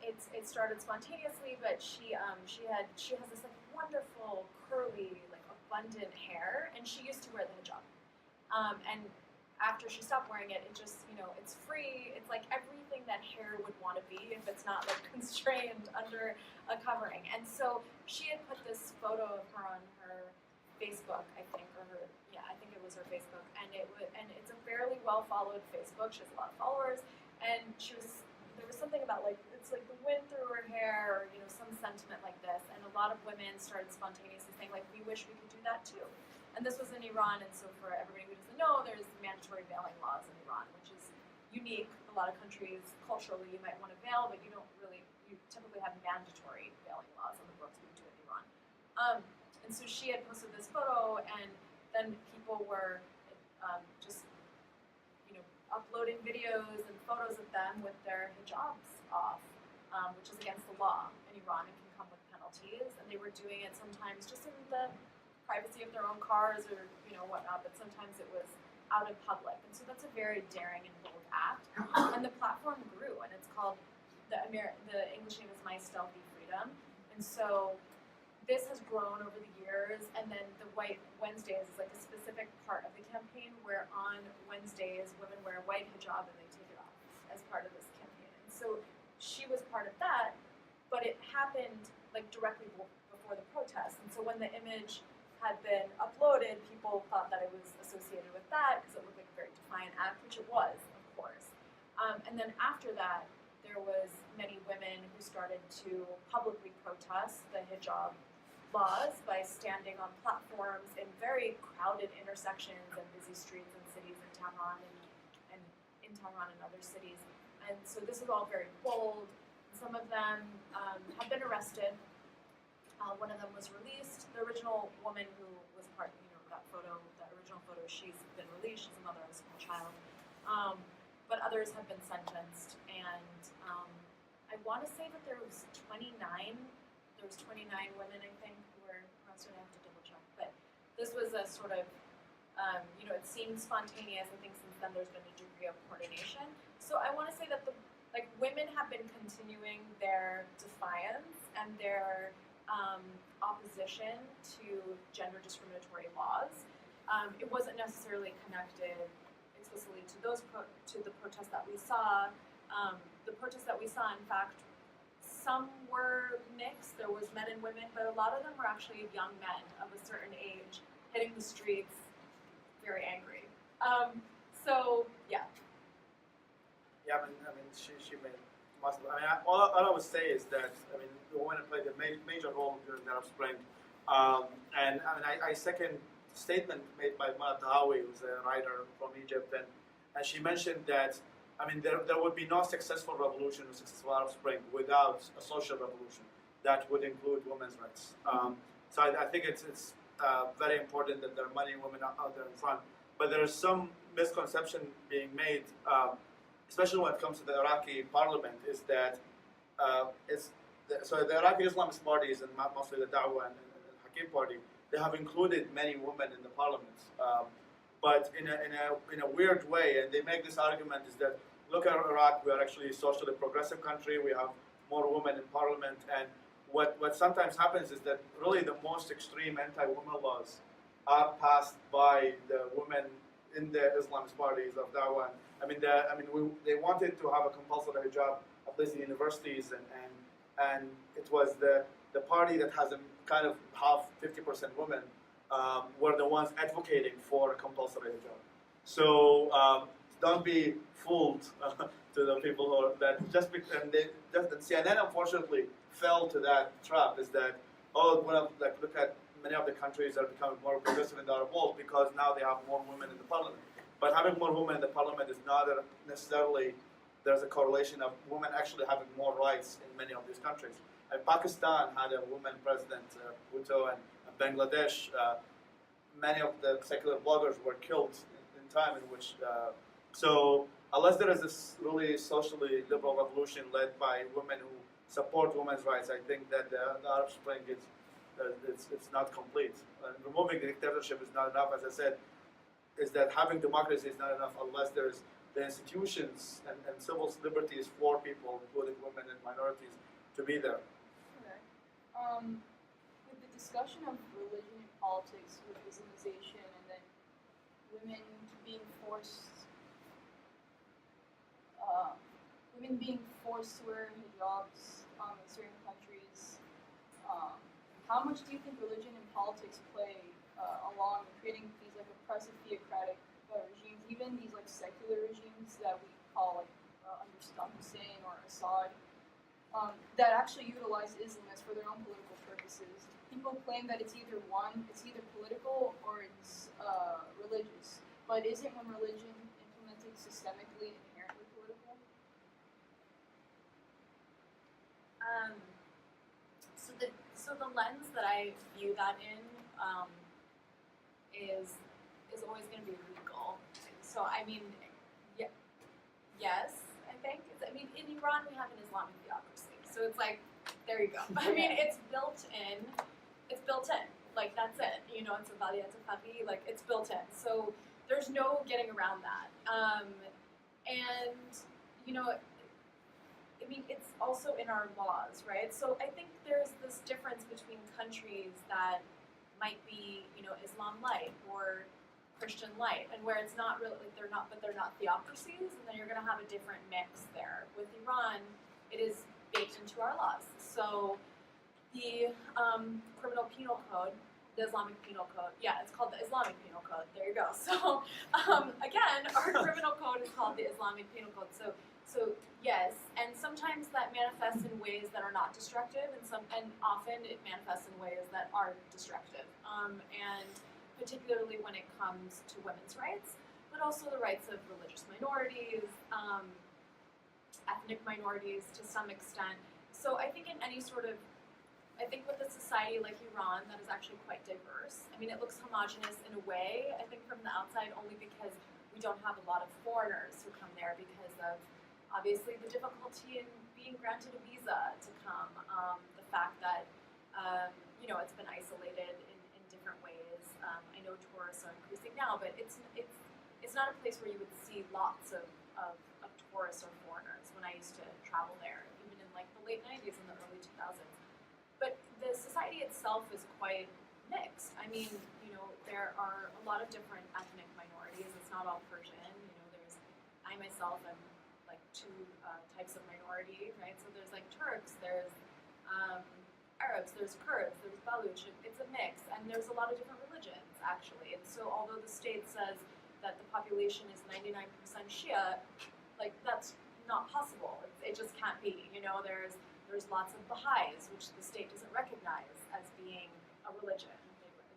it started spontaneously, but she has this like wonderful curly, like abundant hair, and she used to wear the hijab. And after she stopped wearing it, it just, it's free. It's like everything that hair would want to be if it's not like constrained under a covering. And so she had put this photo of her on her Facebook, I think, I think it was her Facebook, and it's a fairly well followed Facebook. She has a lot of followers, and there was something about like it's like the wind through her hair, or some sentiment like this, and a lot of women started spontaneously saying like, we wish we could do that too. And this was in Iran, and so for everybody who doesn't know, there's mandatory veiling laws in Iran, which is unique. A lot of countries, culturally, you might want to veil, but you typically have mandatory veiling laws on the books, we do in Iran. And so she had posted this photo, and then people were just, uploading videos and photos of them with their hijabs off, which is against the law in Iran and can come with penalties. And they were doing it sometimes just in the privacy of their own cars or whatnot, but sometimes it was out in public. And so that's a very daring and bold act. And the platform grew, and it's called, the English name is My Stealthy Freedom. And so this has grown over the years, and then the White Wednesdays is like a specific part of the campaign where on Wednesdays women wear a white hijab and they take it off as part of this campaign. And so she was part of that, but it happened like directly before the protests. And so when the image had been uploaded, people thought that it was associated with that because it looked like a very defiant act, which it was, of course. And then after that, there was many women who started to publicly protest the hijab laws by standing on platforms in very crowded intersections and busy streets and cities in Tehran and in Tehran and other cities. And so this is all very bold. Some of them have been arrested. One of them was released. The original woman who was part, that original photo, she's been released. She's a mother of a small child. But others have been sentenced. And I want to say that there was 29 women, I think, who were arrested. I have to double check. But this was a sort of, it seemed spontaneous. I think since then there's been a degree of coordination. So I want to say that women have been continuing their defiance and their opposition to gender discriminatory laws. It wasn't necessarily connected explicitly to to the protests that we saw. The protests that we saw, in fact, some were mixed. There was men and women, but a lot of them were actually young men of a certain age hitting the streets, very angry. So yeah. Yeah, I mean, she made must. I mean, all I would say is that the women played a major role during the Arab Spring, and I second statement made by Mala Tahawi, who's a writer from Egypt, and she mentioned that there would be no successful revolution or successful Arab Spring without a social revolution that would include women's rights. So I think it's very important that there are many women out there in front, but there is some misconception being made, especially when it comes to the Iraqi parliament, is that the Iraqi Islamist parties, and mostly the Da'wah and the Hakim party, they have included many women in the parliament, but in a weird way. And they make this argument is that, look at Iraq, we are actually a socially progressive country, we have more women in parliament, and what sometimes happens is that really the most extreme anti-women laws are passed by the women in the Islamist parties of Dawah. They wanted to have a compulsory hijab, at least in universities, and it was the party that has a kind of half 50% women were the ones advocating for a compulsory hijab. So don't be fooled to the people who are that just because CNN unfortunately fell to that trap. Is that look at many of the countries that are becoming more progressive in the Arab world because now they have more women in the parliament. But having more women in the parliament is not necessarily there's a correlation of women actually having more rights in many of these countries. And Pakistan had a woman president, Bhutto, and Bangladesh. Many of the secular bloggers were killed in time in which. So unless there is this really socially liberal revolution led by women who support women's rights, I think that the Arab Spring it's not complete. And removing the dictatorship is not enough, as I said. Is that having democracy is not enough unless there's the institutions and civil liberties for people, including women and minorities, to be there. Okay. With the discussion of religion and politics, with Islamization, and then women being forced to wear hijabs in certain countries, how much do you think religion and politics play along in creating these oppressive theocratic regimes, even these secular regimes that we call under Saddam Hussein or Assad, that actually utilize Islam for their own political purposes? People claim that it's either political or it's religious. But isn't when religion implemented systemically inherently political? So the lens that I view that in is always going to be legal. So yes, I think. In Iran we have an Islamic theocracy, so it's there you go. It's built in. It's built in. That's it. It's a valiyat al-faqih. It's built in. So there's no getting around that. It's also in our laws, right? So I think there's this difference between countries that might be, Islam light or Christian light, and where it's not really they're not theocracies, and then you're going to have a different mix there. With Iran, it is baked into our laws. So the criminal penal code, the Islamic penal code, it's called the Islamic penal code. There you go. So again, our criminal code is called the Islamic penal code. So yes, and sometimes that manifests in ways that are not destructive, and often it manifests in ways that are destructive. And particularly when it comes to women's rights, but also the rights of religious minorities, ethnic minorities to some extent. So I think with a society like Iran that is actually quite diverse, it looks homogenous in a way, I think from the outside, only because we don't have a lot of foreigners who come there because of obviously the difficulty in being granted a visa to come, the fact that it's been isolated in different ways. I know tourists are increasing now, but it's not a place where you would see lots of tourists or foreigners when I used to travel there, even in like the late 90s and the early 2000s. But the society itself is quite mixed. I mean, there are a lot of different ethnic minorities. It's not all Persian. I myself am like two types of minority, right? So there's like Turks, there's Arabs, there's Kurds, there's Baluch. It's a mix, and there's a lot of different religions actually. And so although the state says that the population is 99% Shia, like that's not possible. It just can't be. There's lots of Baha'is, which the state doesn't recognize as being a religion.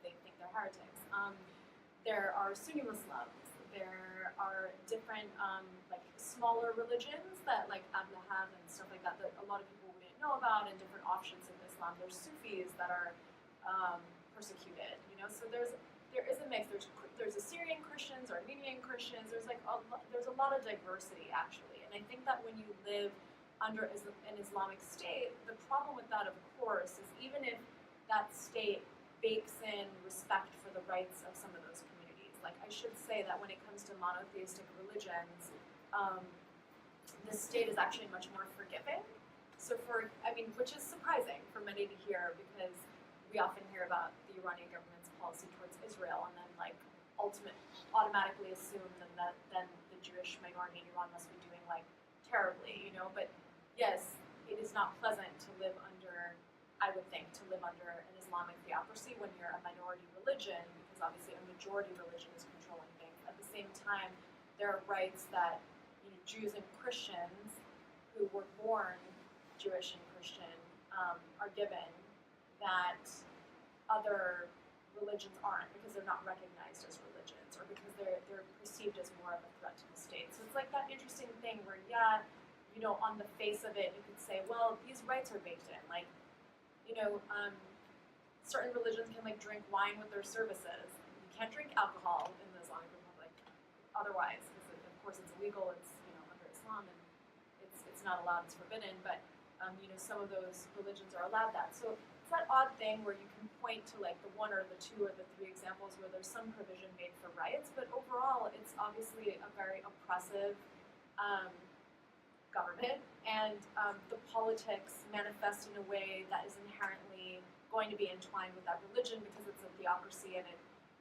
They think they're heretics. There are Sunni Muslims. There are different like smaller religions that like Abdullah and stuff like that a lot of people wouldn't know about, and different offshoots of Islam. There's Sufis that are persecuted. So there is a mix. There's Assyrian Christians, Armenian Christians. There's a lot of diversity actually, and I think that when you live under an Islamic state, the problem with that, of course, is even if that state bakes in respect for the rights of some of those communities. Like I should say that when it comes to monotheistic religions, the state is actually much more forgiving. So which is surprising for many to hear, because we often hear about the Iranian government's policy towards Israel, and then like automatically assume that then the Jewish minority in Iran must be doing like terribly, But yes, it is not pleasant to live under, I would think, an Islamic theocracy when you're a minority religion, because obviously a majority religion is controlling things. At the same time, there are rights that Jews and Christians who were born Jewish and Christian are given that other religions aren't, because they're not recognized as religions, or because they're perceived as more of a threat to the state. So it's like that interesting thing where, on the face of it, you could say, well, these rights are baked in. Like, certain religions can like drink wine with their services. You can't drink alcohol in the Islamic Republic otherwise, because of course it's illegal. It's under Islam, and it's not allowed. It's forbidden. But some of those religions are allowed that. So it's that odd thing where you can point to like the one or the two or the three examples where there's some provision made for rights, but overall it's obviously a very oppressive government, and the politics manifest in a way that is inherently going to be entwined with that religion, because it's a theocracy, and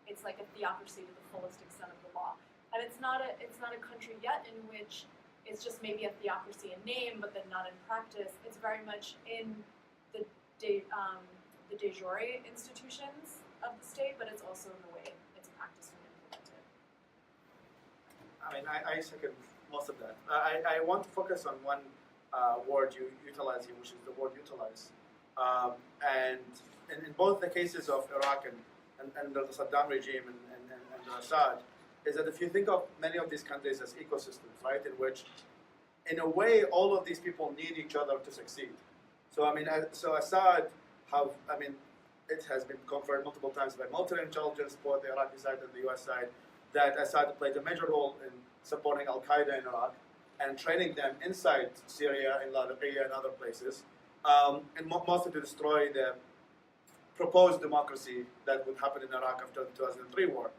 it's like a theocracy to the fullest extent of the law. And it's not a country yet in which it's just maybe a theocracy in name, but then not in practice. It's very much in the de jure institutions of the state, but it's also in the way it's practiced and implemented. I mean, I second most of that. I want to focus on one word you utilize here, which is the word utilize. And in both the cases of Iraq and the Saddam regime and the Assad, is that if you think of many of these countries as ecosystems, right, in which, in a way, all of these people need each other to succeed. So so Assad it has been confirmed multiple times by military intelligence, both the Iraqi side and the U.S. side, that Assad played a major role in supporting al-Qaeda in Iraq and training them inside Syria, in Latakia, and other places, and mostly to destroy the proposed democracy that would happen in Iraq after the 2003 war.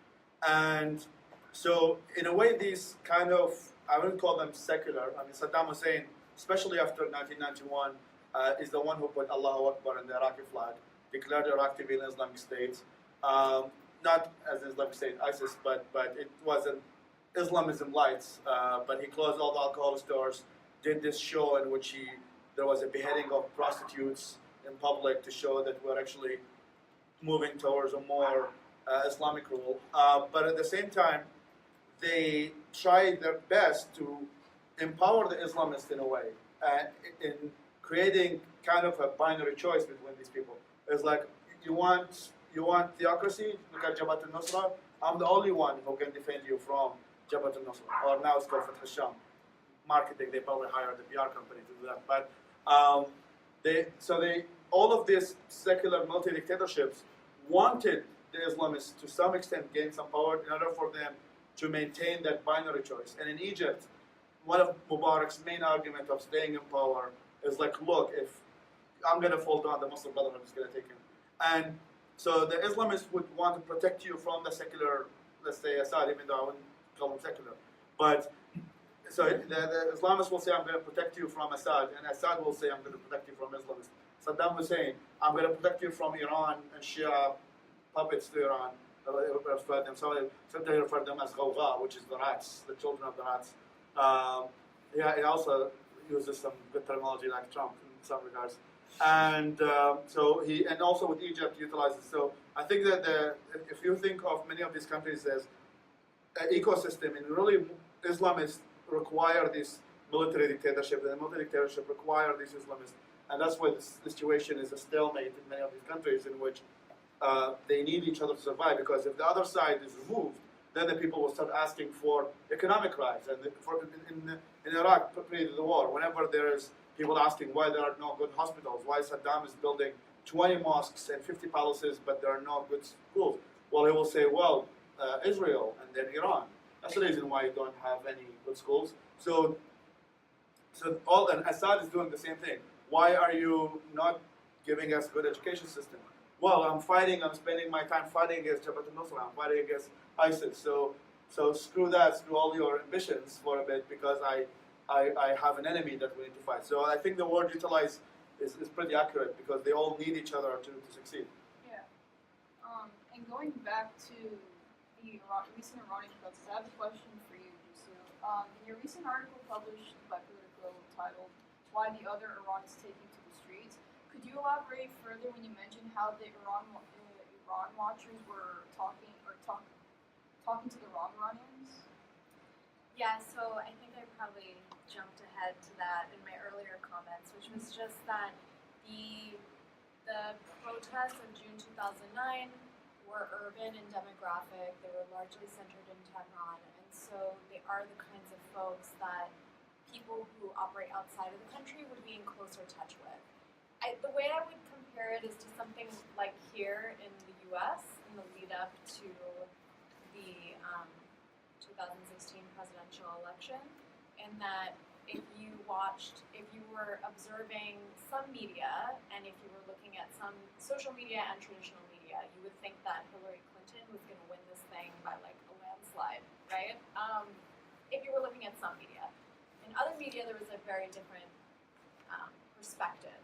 And so, in a way, these kind of, I wouldn't call them secular. Saddam Hussein, especially after 1991, is the one who put Allahu Akbar in the Iraqi flag, declared Iraq to be an Islamic State. Not as an Islamic State, ISIS, but it wasn't Islamism lights. But he closed all the alcohol stores, did this show in which there was a beheading of prostitutes in public to show that we're actually moving towards a more Islamic rule. But at the same time, they tried their best to empower the Islamists in a way, in creating kind of a binary choice between these people. It's like, you want theocracy? Look at Jabhat al-Nusra. I'm the only one who can defend you from Jabhat al-Nusra, or now it's called Fatah al-Sham. Marketing, they probably hired a PR company to do that. But all of these secular multi-dictatorships wanted the Islamists to some extent gain some power in order for them to maintain that binary choice. And in Egypt, one of Mubarak's main arguments of staying in power is like, look, if I'm going to fall down, the Muslim Brotherhood is going to take him. And so the Islamists would want to protect you from the secular, let's say, Assad, even though I wouldn't call him secular. But so the Islamists will say, I'm going to protect you from Assad, and Assad will say, I'm going to protect you from Islamists. Saddam Hussein, I'm going to protect you from Iran and Shia puppets to Iran. Sometimes they refer to them as Ghawgha, which is the rats, the children of the rats. Yeah, he also uses some good terminology like Trump in some regards. And and also with Egypt utilizes. So I think that if you think of many of these countries as an ecosystem, and really Islamists require this military dictatorship, and the military dictatorship require these Islamists. And that's why this situation is a stalemate in many of these countries in which they need each other to survive, because if the other side is removed, then the people will start asking for economic rights. And in Iraq, pre the war, whenever there is people asking why there are no good hospitals, why Saddam is building 20 mosques and 50 palaces, but there are no good schools, well, he will say, well, Israel and then Iran. That's the reason why you don't have any good schools. And Assad is doing the same thing. Why are you not giving us a good education system? Well, I'm spending my time fighting against Jabhat al-Nusra, I'm fighting against ISIS. So screw that, screw all your ambitions for a bit, because I have an enemy that we need to fight. So I think the word utilize is pretty accurate, because they all need each other to succeed. Yeah. And going back to the recent Iranian protests, I have a question for you, Gissou. In your recent article published by Politico titled "Why the Other Iran is Taking to the Streets," could you elaborate further when you mentioned how the Iran watchers were talking to the wrong Iranians? Yeah, so I think I probably jumped ahead to that in my earlier comments, which was just that the protests of June 2009 were urban and demographic. They were largely centered in Tehran, and so they are the kinds of folks that people who operate outside of the country would be in closer touch with. The way I would compare it is to something like here in the U.S. in the lead up to the 2016 presidential election, in that if you were observing some media, and if you were looking at some social media and traditional media, you would think that Hillary Clinton was going to win this thing by like a landslide, right? If you were looking at some media. In other media, there was a very different perspective.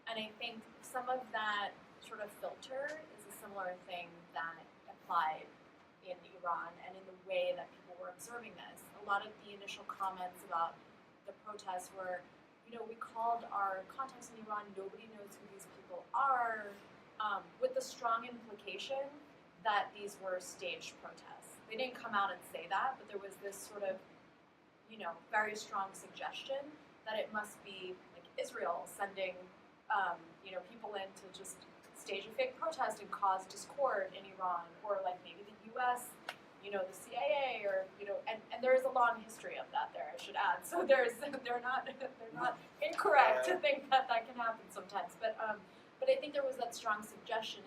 And I think some of that sort of filter is a similar thing that applied in Iran and in the way that people were observing this. A lot of the initial comments about the protests were, we called our contacts in Iran, nobody knows who these people are, with the strong implication that these were staged protests. They didn't come out and say that, but there was this sort of, very strong suggestion that it must be like Israel sending people in to just stage a fake protest and cause discord in Iran, or like maybe the U.S., the CIA, or and there is a long history of that there, I should add. So they're not incorrect to think that can happen sometimes. But I think there was that strong suggestion,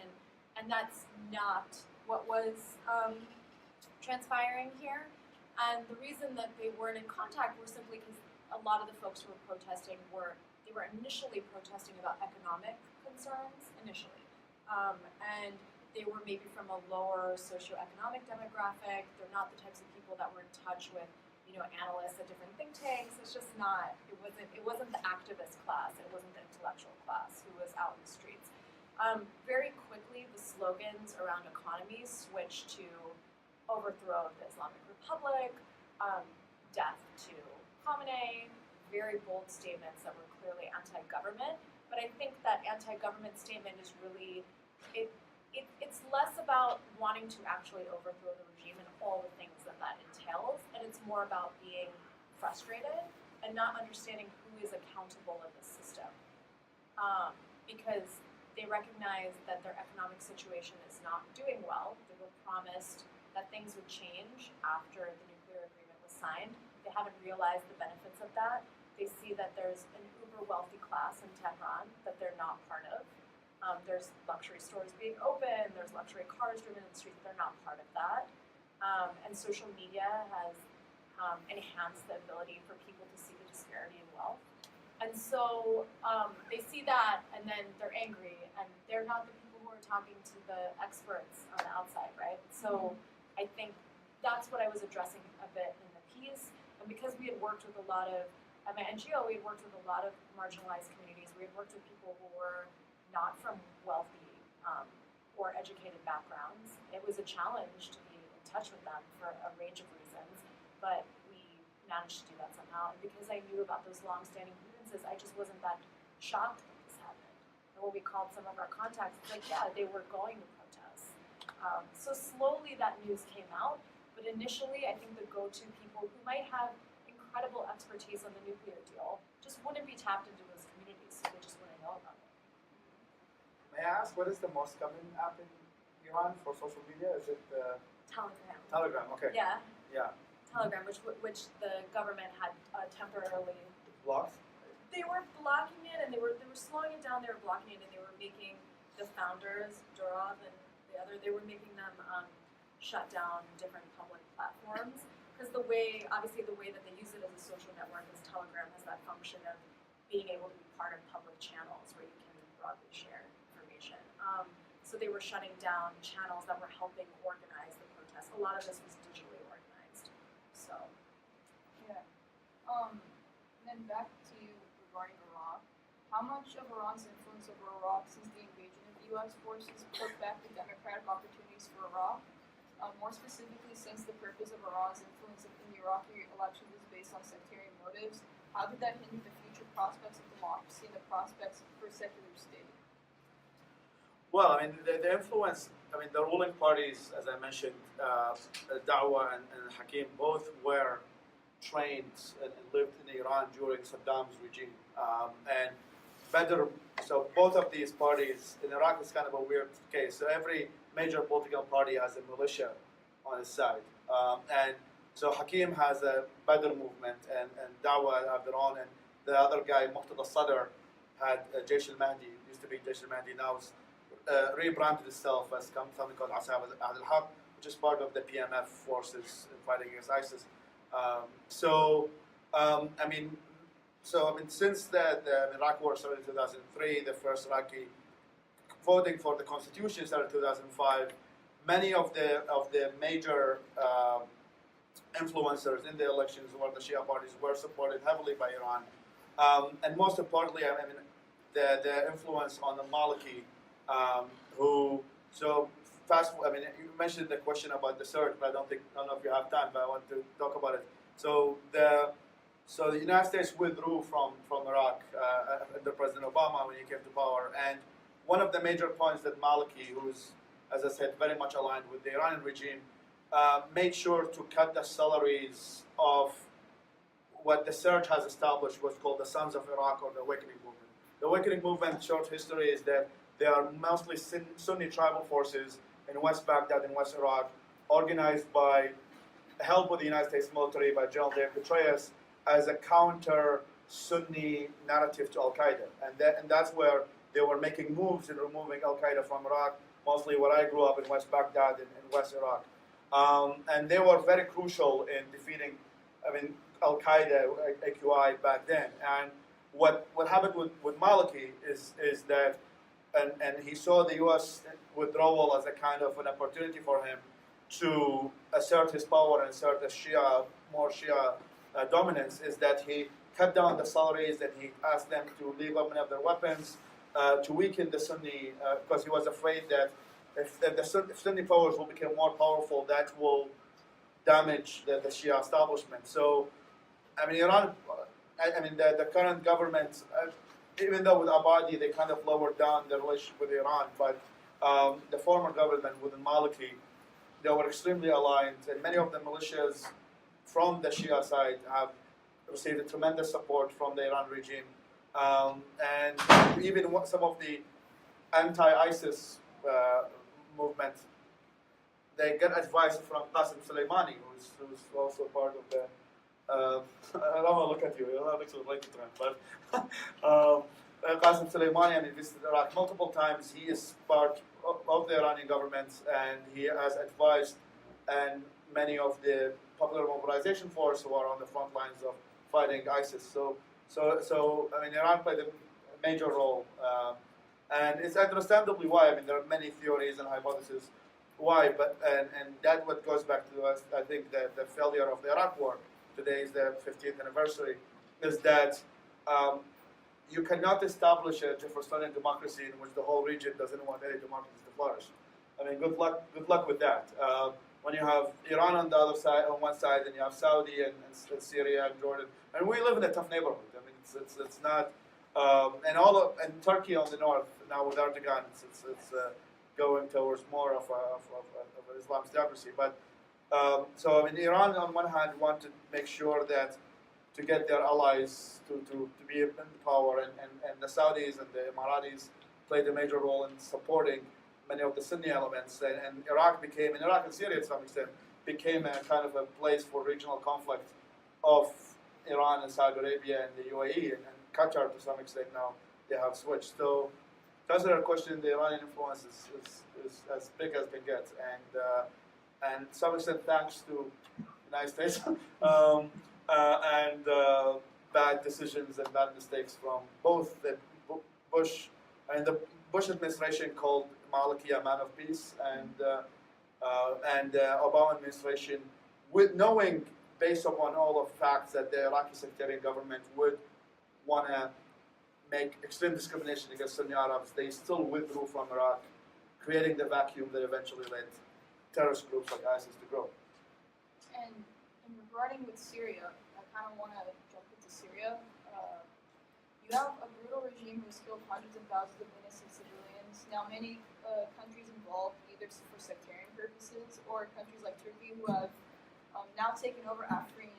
and that's not what was transpiring here. And the reason that they weren't in contact was simply because a lot of the folks who were protesting were initially protesting about economic concerns initially. And they were maybe from a lower socioeconomic demographic. They're not the types of people that were in touch with, analysts at different think tanks. It's just not, it wasn't the activist class, it wasn't the intellectual class who was out in the streets. Very quickly, the slogans around economy switched to overthrow of the Islamic Republic, death to Khamenei, very bold statements that were clearly anti-government. But I think that anti-government statement is really, it's less about wanting to actually overthrow the regime and all the things that entails, and it's more about being frustrated and not understanding who is accountable in the system. Because they recognize that their economic situation is not doing well. They were promised that things would change after the nuclear agreement was signed. They haven't realized the benefits of that. They see that there's an uber wealthy class in Tehran that they're not part of. There's luxury stores being open, there's luxury cars driven in the streets, they're not part of that. And social media has enhanced the ability for people to see the disparity in wealth. And so they see that, and then they're angry, and they're not the people who are talking to the experts on the outside, right? So I think that's what I was addressing a bit in the piece. And because we had worked with a lot of, at my NGO, we had worked with a lot of marginalized communities. We had worked with people who were not from wealthy or educated backgrounds. It was a challenge to be in touch with them for a range of reasons, but we managed to do that somehow. And because I knew about those long-standing grievances, I just wasn't that shocked that this happened. And when we called some of our contacts, it's like, yeah, they were going to protests. So slowly that news came out, but initially I think the go-to people who might have incredible expertise on the nuclear deal just wouldn't be tapped into those communities, so they just wouldn't know about it. May I ask, what is the most common app in Iran for social media? Is it Telegram. Telegram? Okay. Yeah, Yeah. Telegram, which the government had temporarily. Blocked? They were blocking it, and they were slowing it down. They were blocking it, and they were making the founders, Durov and the other, they were making them shut down different public platforms. Because obviously the way that they use it as a social network is Telegram has that function of being able to be part of public channels where you can broadly share information. So they were shutting down channels that were helping organize the protests. A lot of this was digitally organized. So, Yeah. And then back to you regarding Iraq. How much of Iran's influence over Iraq since the invasion of U.S. forces put back the democratic opportunities for Iraq? More specifically, since the purpose of Iran's influence in the Iraqi elections was based on sectarian motives, how did that hinder the future prospects of democracy and the prospects for a secular state? Well, I mean, the influence, I mean, the ruling parties, as I mentioned, Dawa and Hakim, both were trained and lived in Iran during Saddam's regime. And so both of these parties, in Iraq is kind of a weird case. So every major political party has a militia on its side. And so Hakim has a Badr movement, and Dawa have their own, and the other guy, Muqtada Sadr, had Jaysh al-Mahdi, used to be Jaysh al-Mahdi, now it's rebranded itself as something called Asab al-Haq, which is part of the PMF forces in fighting against ISIS. Since the Iraq War started in 2003, the first Iraqi voting for the constitution started in 2005. Many of the major influencers in the elections were the Shia parties were supported heavily by Iran, and most importantly, the influence on the Maliki, you mentioned the question about the surge, but I don't know if you have time, but I want to talk about it. So the United States withdrew from Iraq under President Obama when he came to power, and one of the major points that Maliki, who's, as I said, very much aligned with the Iranian regime, made sure to cut the salaries of what the surge has established, what's called the Sons of Iraq or the Awakening Movement. The Awakening Movement, short history, is that they are mostly Sunni tribal forces in West Baghdad and West Iraq, organized by help with the United States military by General David Petraeus as a counter-Sunni narrative to Al-Qaeda. And that's where they were making moves in removing Al-Qaeda from Iraq, mostly where I grew up in West Baghdad and in West Iraq. And they were very crucial in defeating, Al-Qaeda, ICTY back then. And what happened with Maliki is that, and he saw the U.S. withdrawal as a kind of an opportunity for him to assert his power and assert a more Shia dominance, is that he cut down the salaries, that he asked them to leave up many of their weapons, to weaken the Sunni, because he was afraid that if the Sunni powers will become more powerful, that will damage the Shia establishment. So, Iran, the current government, even though with Abadi they kind of lowered down the relationship with Iran, but the former government within Maliki, they were extremely aligned, and many of the militias from the Shia side have received a tremendous support from the Iran regime. And even some of the anti-ISIS movement, they get advice from Qasem Soleimani, who's also part of the. I don't want to look at you. You don't have to like it, but Qasem Soleimani visited Iraq multiple times. He is part of the Iranian government, and he has advised and many of the popular mobilization force who are on the front lines of fighting ISIS. So So I mean, Iran played a major role, and it's understandably why. I mean, there are many theories and hypotheses why, but and that what goes back to us. I think that the failure of the Iraq War. Today is the 50th anniversary. Is that you cannot establish a Jeffersonian democracy in which the whole region doesn't want any democracies to flourish. I mean, good luck with that. When you have Iran on the other side, on one side, and you have Saudi and Syria and Jordan, and we live in a tough neighborhood. I mean, it's not, and Turkey on the north now with Erdogan, it's going towards more of an Islamic democracy. But so I mean, Iran on one hand want to make sure that to get their allies to be in power, and the Saudis and the Emiratis played a major role in supporting many of the Sunni elements, and Iraq and Syria to some extent became a kind of a place for regional conflict of Iran and Saudi Arabia and the UAE and Qatar to some extent. Now they have switched. So to answer your question, the Iranian influence is as big as it gets, and to some extent thanks to the United States and bad decisions and bad mistakes from both the Bush administration called Maliki a man of peace, and Obama administration, with knowing based upon all of the facts that the Iraqi sectarian government would want to make extreme discrimination against Sunni Arabs, they still withdrew from Iraq, creating the vacuum that eventually led terrorist groups like ISIS to grow. And regarding with Syria, I kind of want to jump into Syria. You have a brutal regime who's killed hundreds of thousands of innocent civilians. Now, many countries involved, either for sectarian purposes, or countries like Turkey, who have now taken over Afrin,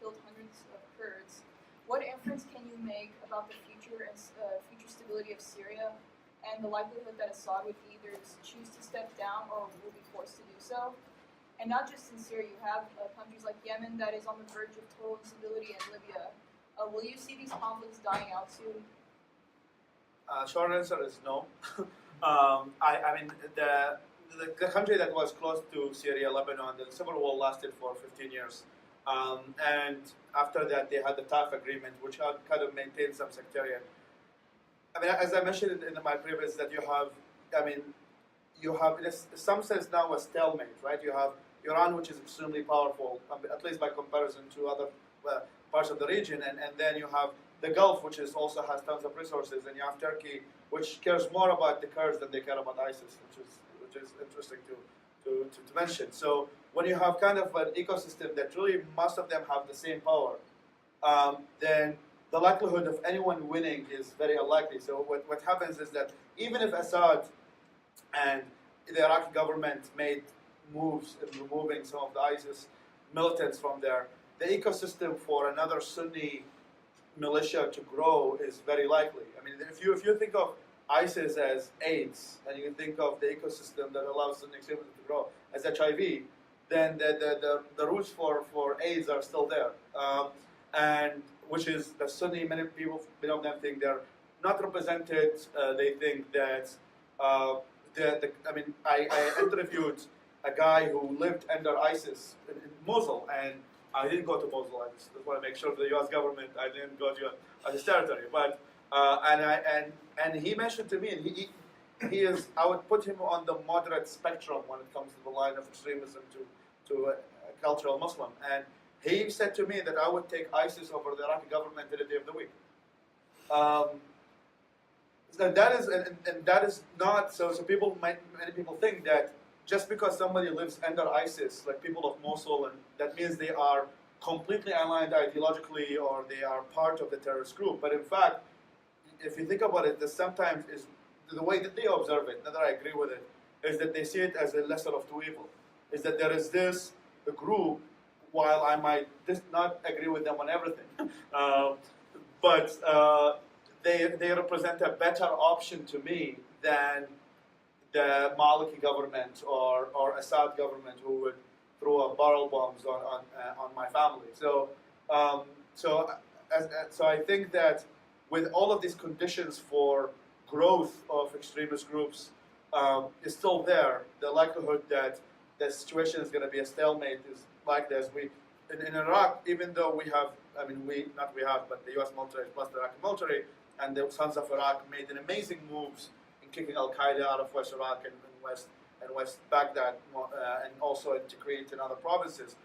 killed hundreds of Kurds. What inference can you make about the future and future stability of Syria, and the likelihood that Assad would either choose to step down or will be forced to do so? And not just in Syria, you have countries like Yemen that is on the verge of total instability, and Libya. Will you see these conflicts dying out soon? Short answer is no. I mean, the country that was close to Syria, Lebanon, the civil war lasted for 15 years. And after that, they had the Taif agreement, which had kind of maintained some sectarian. I mean, as I mentioned in my previous, that you have in some sense now a stalemate, right? You have Iran, which is extremely powerful, at least by comparison to other parts of the region, and then you have the Gulf, which also has tons of resources, and you have Turkey, which cares more about the Kurds than they care about ISIS, which is interesting to mention. So when you have kind of an ecosystem that really most of them have the same power, then the likelihood of anyone winning is very unlikely. So what happens is that even if Assad and the Iraqi government made moves in removing some of the ISIS militants from there, the ecosystem for another Sunni militia to grow is very likely. I mean, if you think of ISIS as AIDS, and you think of the ecosystem that allows Sunni extremism to grow as HIV, then the roots for AIDS are still there. And which is the Sunni, many of them think they're not represented. They think that, I interviewed a guy who lived under ISIS in Mosul, and I didn't go to Mosul. I just want to make sure for the U.S. government I didn't go to his territory. But and he mentioned to me, and he is, I would put him on the moderate spectrum when it comes to the line of extremism to a cultural Muslim. And he said to me that I would take ISIS over the Iraqi government any day of the week. And that is not so. So many people think that just because somebody lives under ISIS, like people of Mosul, and that means they are completely aligned ideologically or they are part of the terrorist group. But in fact, if you think about it, sometimes is the way that they observe it, not that I agree with it, is that they see it as a lesser of two evils. Is that there is this group, while I might not agree with them on everything, but they represent a better option to me than the Maliki government or Assad government, who would throw barrel bombs on my family. So I think that with all of these conditions for growth of extremist groups is still there, the likelihood that the situation is going to be a stalemate is likely, as we in Iraq, even though we have, I mean, but the U.S. military plus the Iraqi military and the Sons of Iraq made an amazing moves in kicking Al-Qaeda out of West Iraq and West Baghdad, and also into Kuwait and other provinces.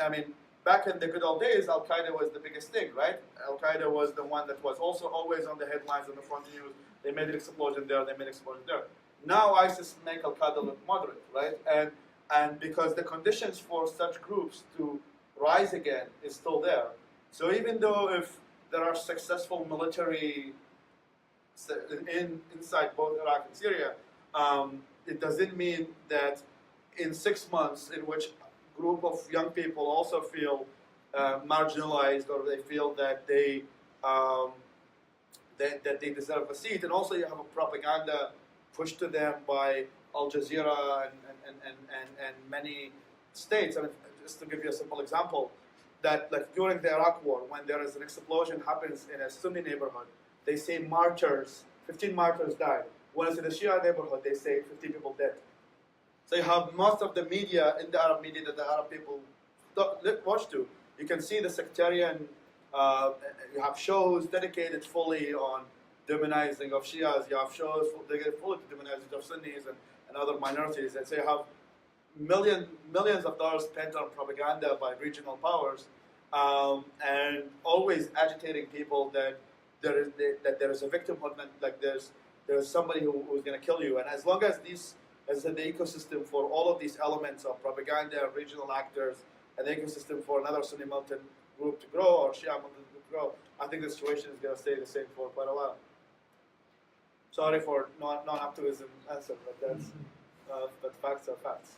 I mean, back in the good old days, Al-Qaeda was the biggest thing, right? Al-Qaeda was the one that was also always on the headlines, on the front news. They made an explosion there, they made an explosion there. Now ISIS make Al-Qaeda look moderate, right? And because the conditions for such groups to rise again is still there. So even though if there are successful military inside both Iraq and Syria, it doesn't mean that in 6 months, in which a group of young people also feel marginalized, or they feel that they deserve a seat, and also you have a propaganda pushed to them by Al Jazeera and many states. I mean, just to give you a simple example, that like during the Iraq War, when there is an explosion happens in a Sunni neighborhood, they say martyrs, 15 martyrs died. When it's in a Shia neighborhood, they say 50 people dead. So you have most of the media in the Arab media that the Arab people watch to. You can see the sectarian, you have shows dedicated fully on demonizing of Shias, you have shows dedicated fully to demonizing of Sunnis and other minorities. And so you have millions of dollars spent on propaganda by regional powers, and always agitating people that there is a victimhood, like there's somebody who's going to kill you. And as long as the ecosystem for all of these elements of propaganda, regional actors, and the ecosystem for another Sunni militant group to grow or Shia militant group to grow, I think the situation is going to stay the same for quite a while. Sorry for non-optimism answer, but that's but facts are facts.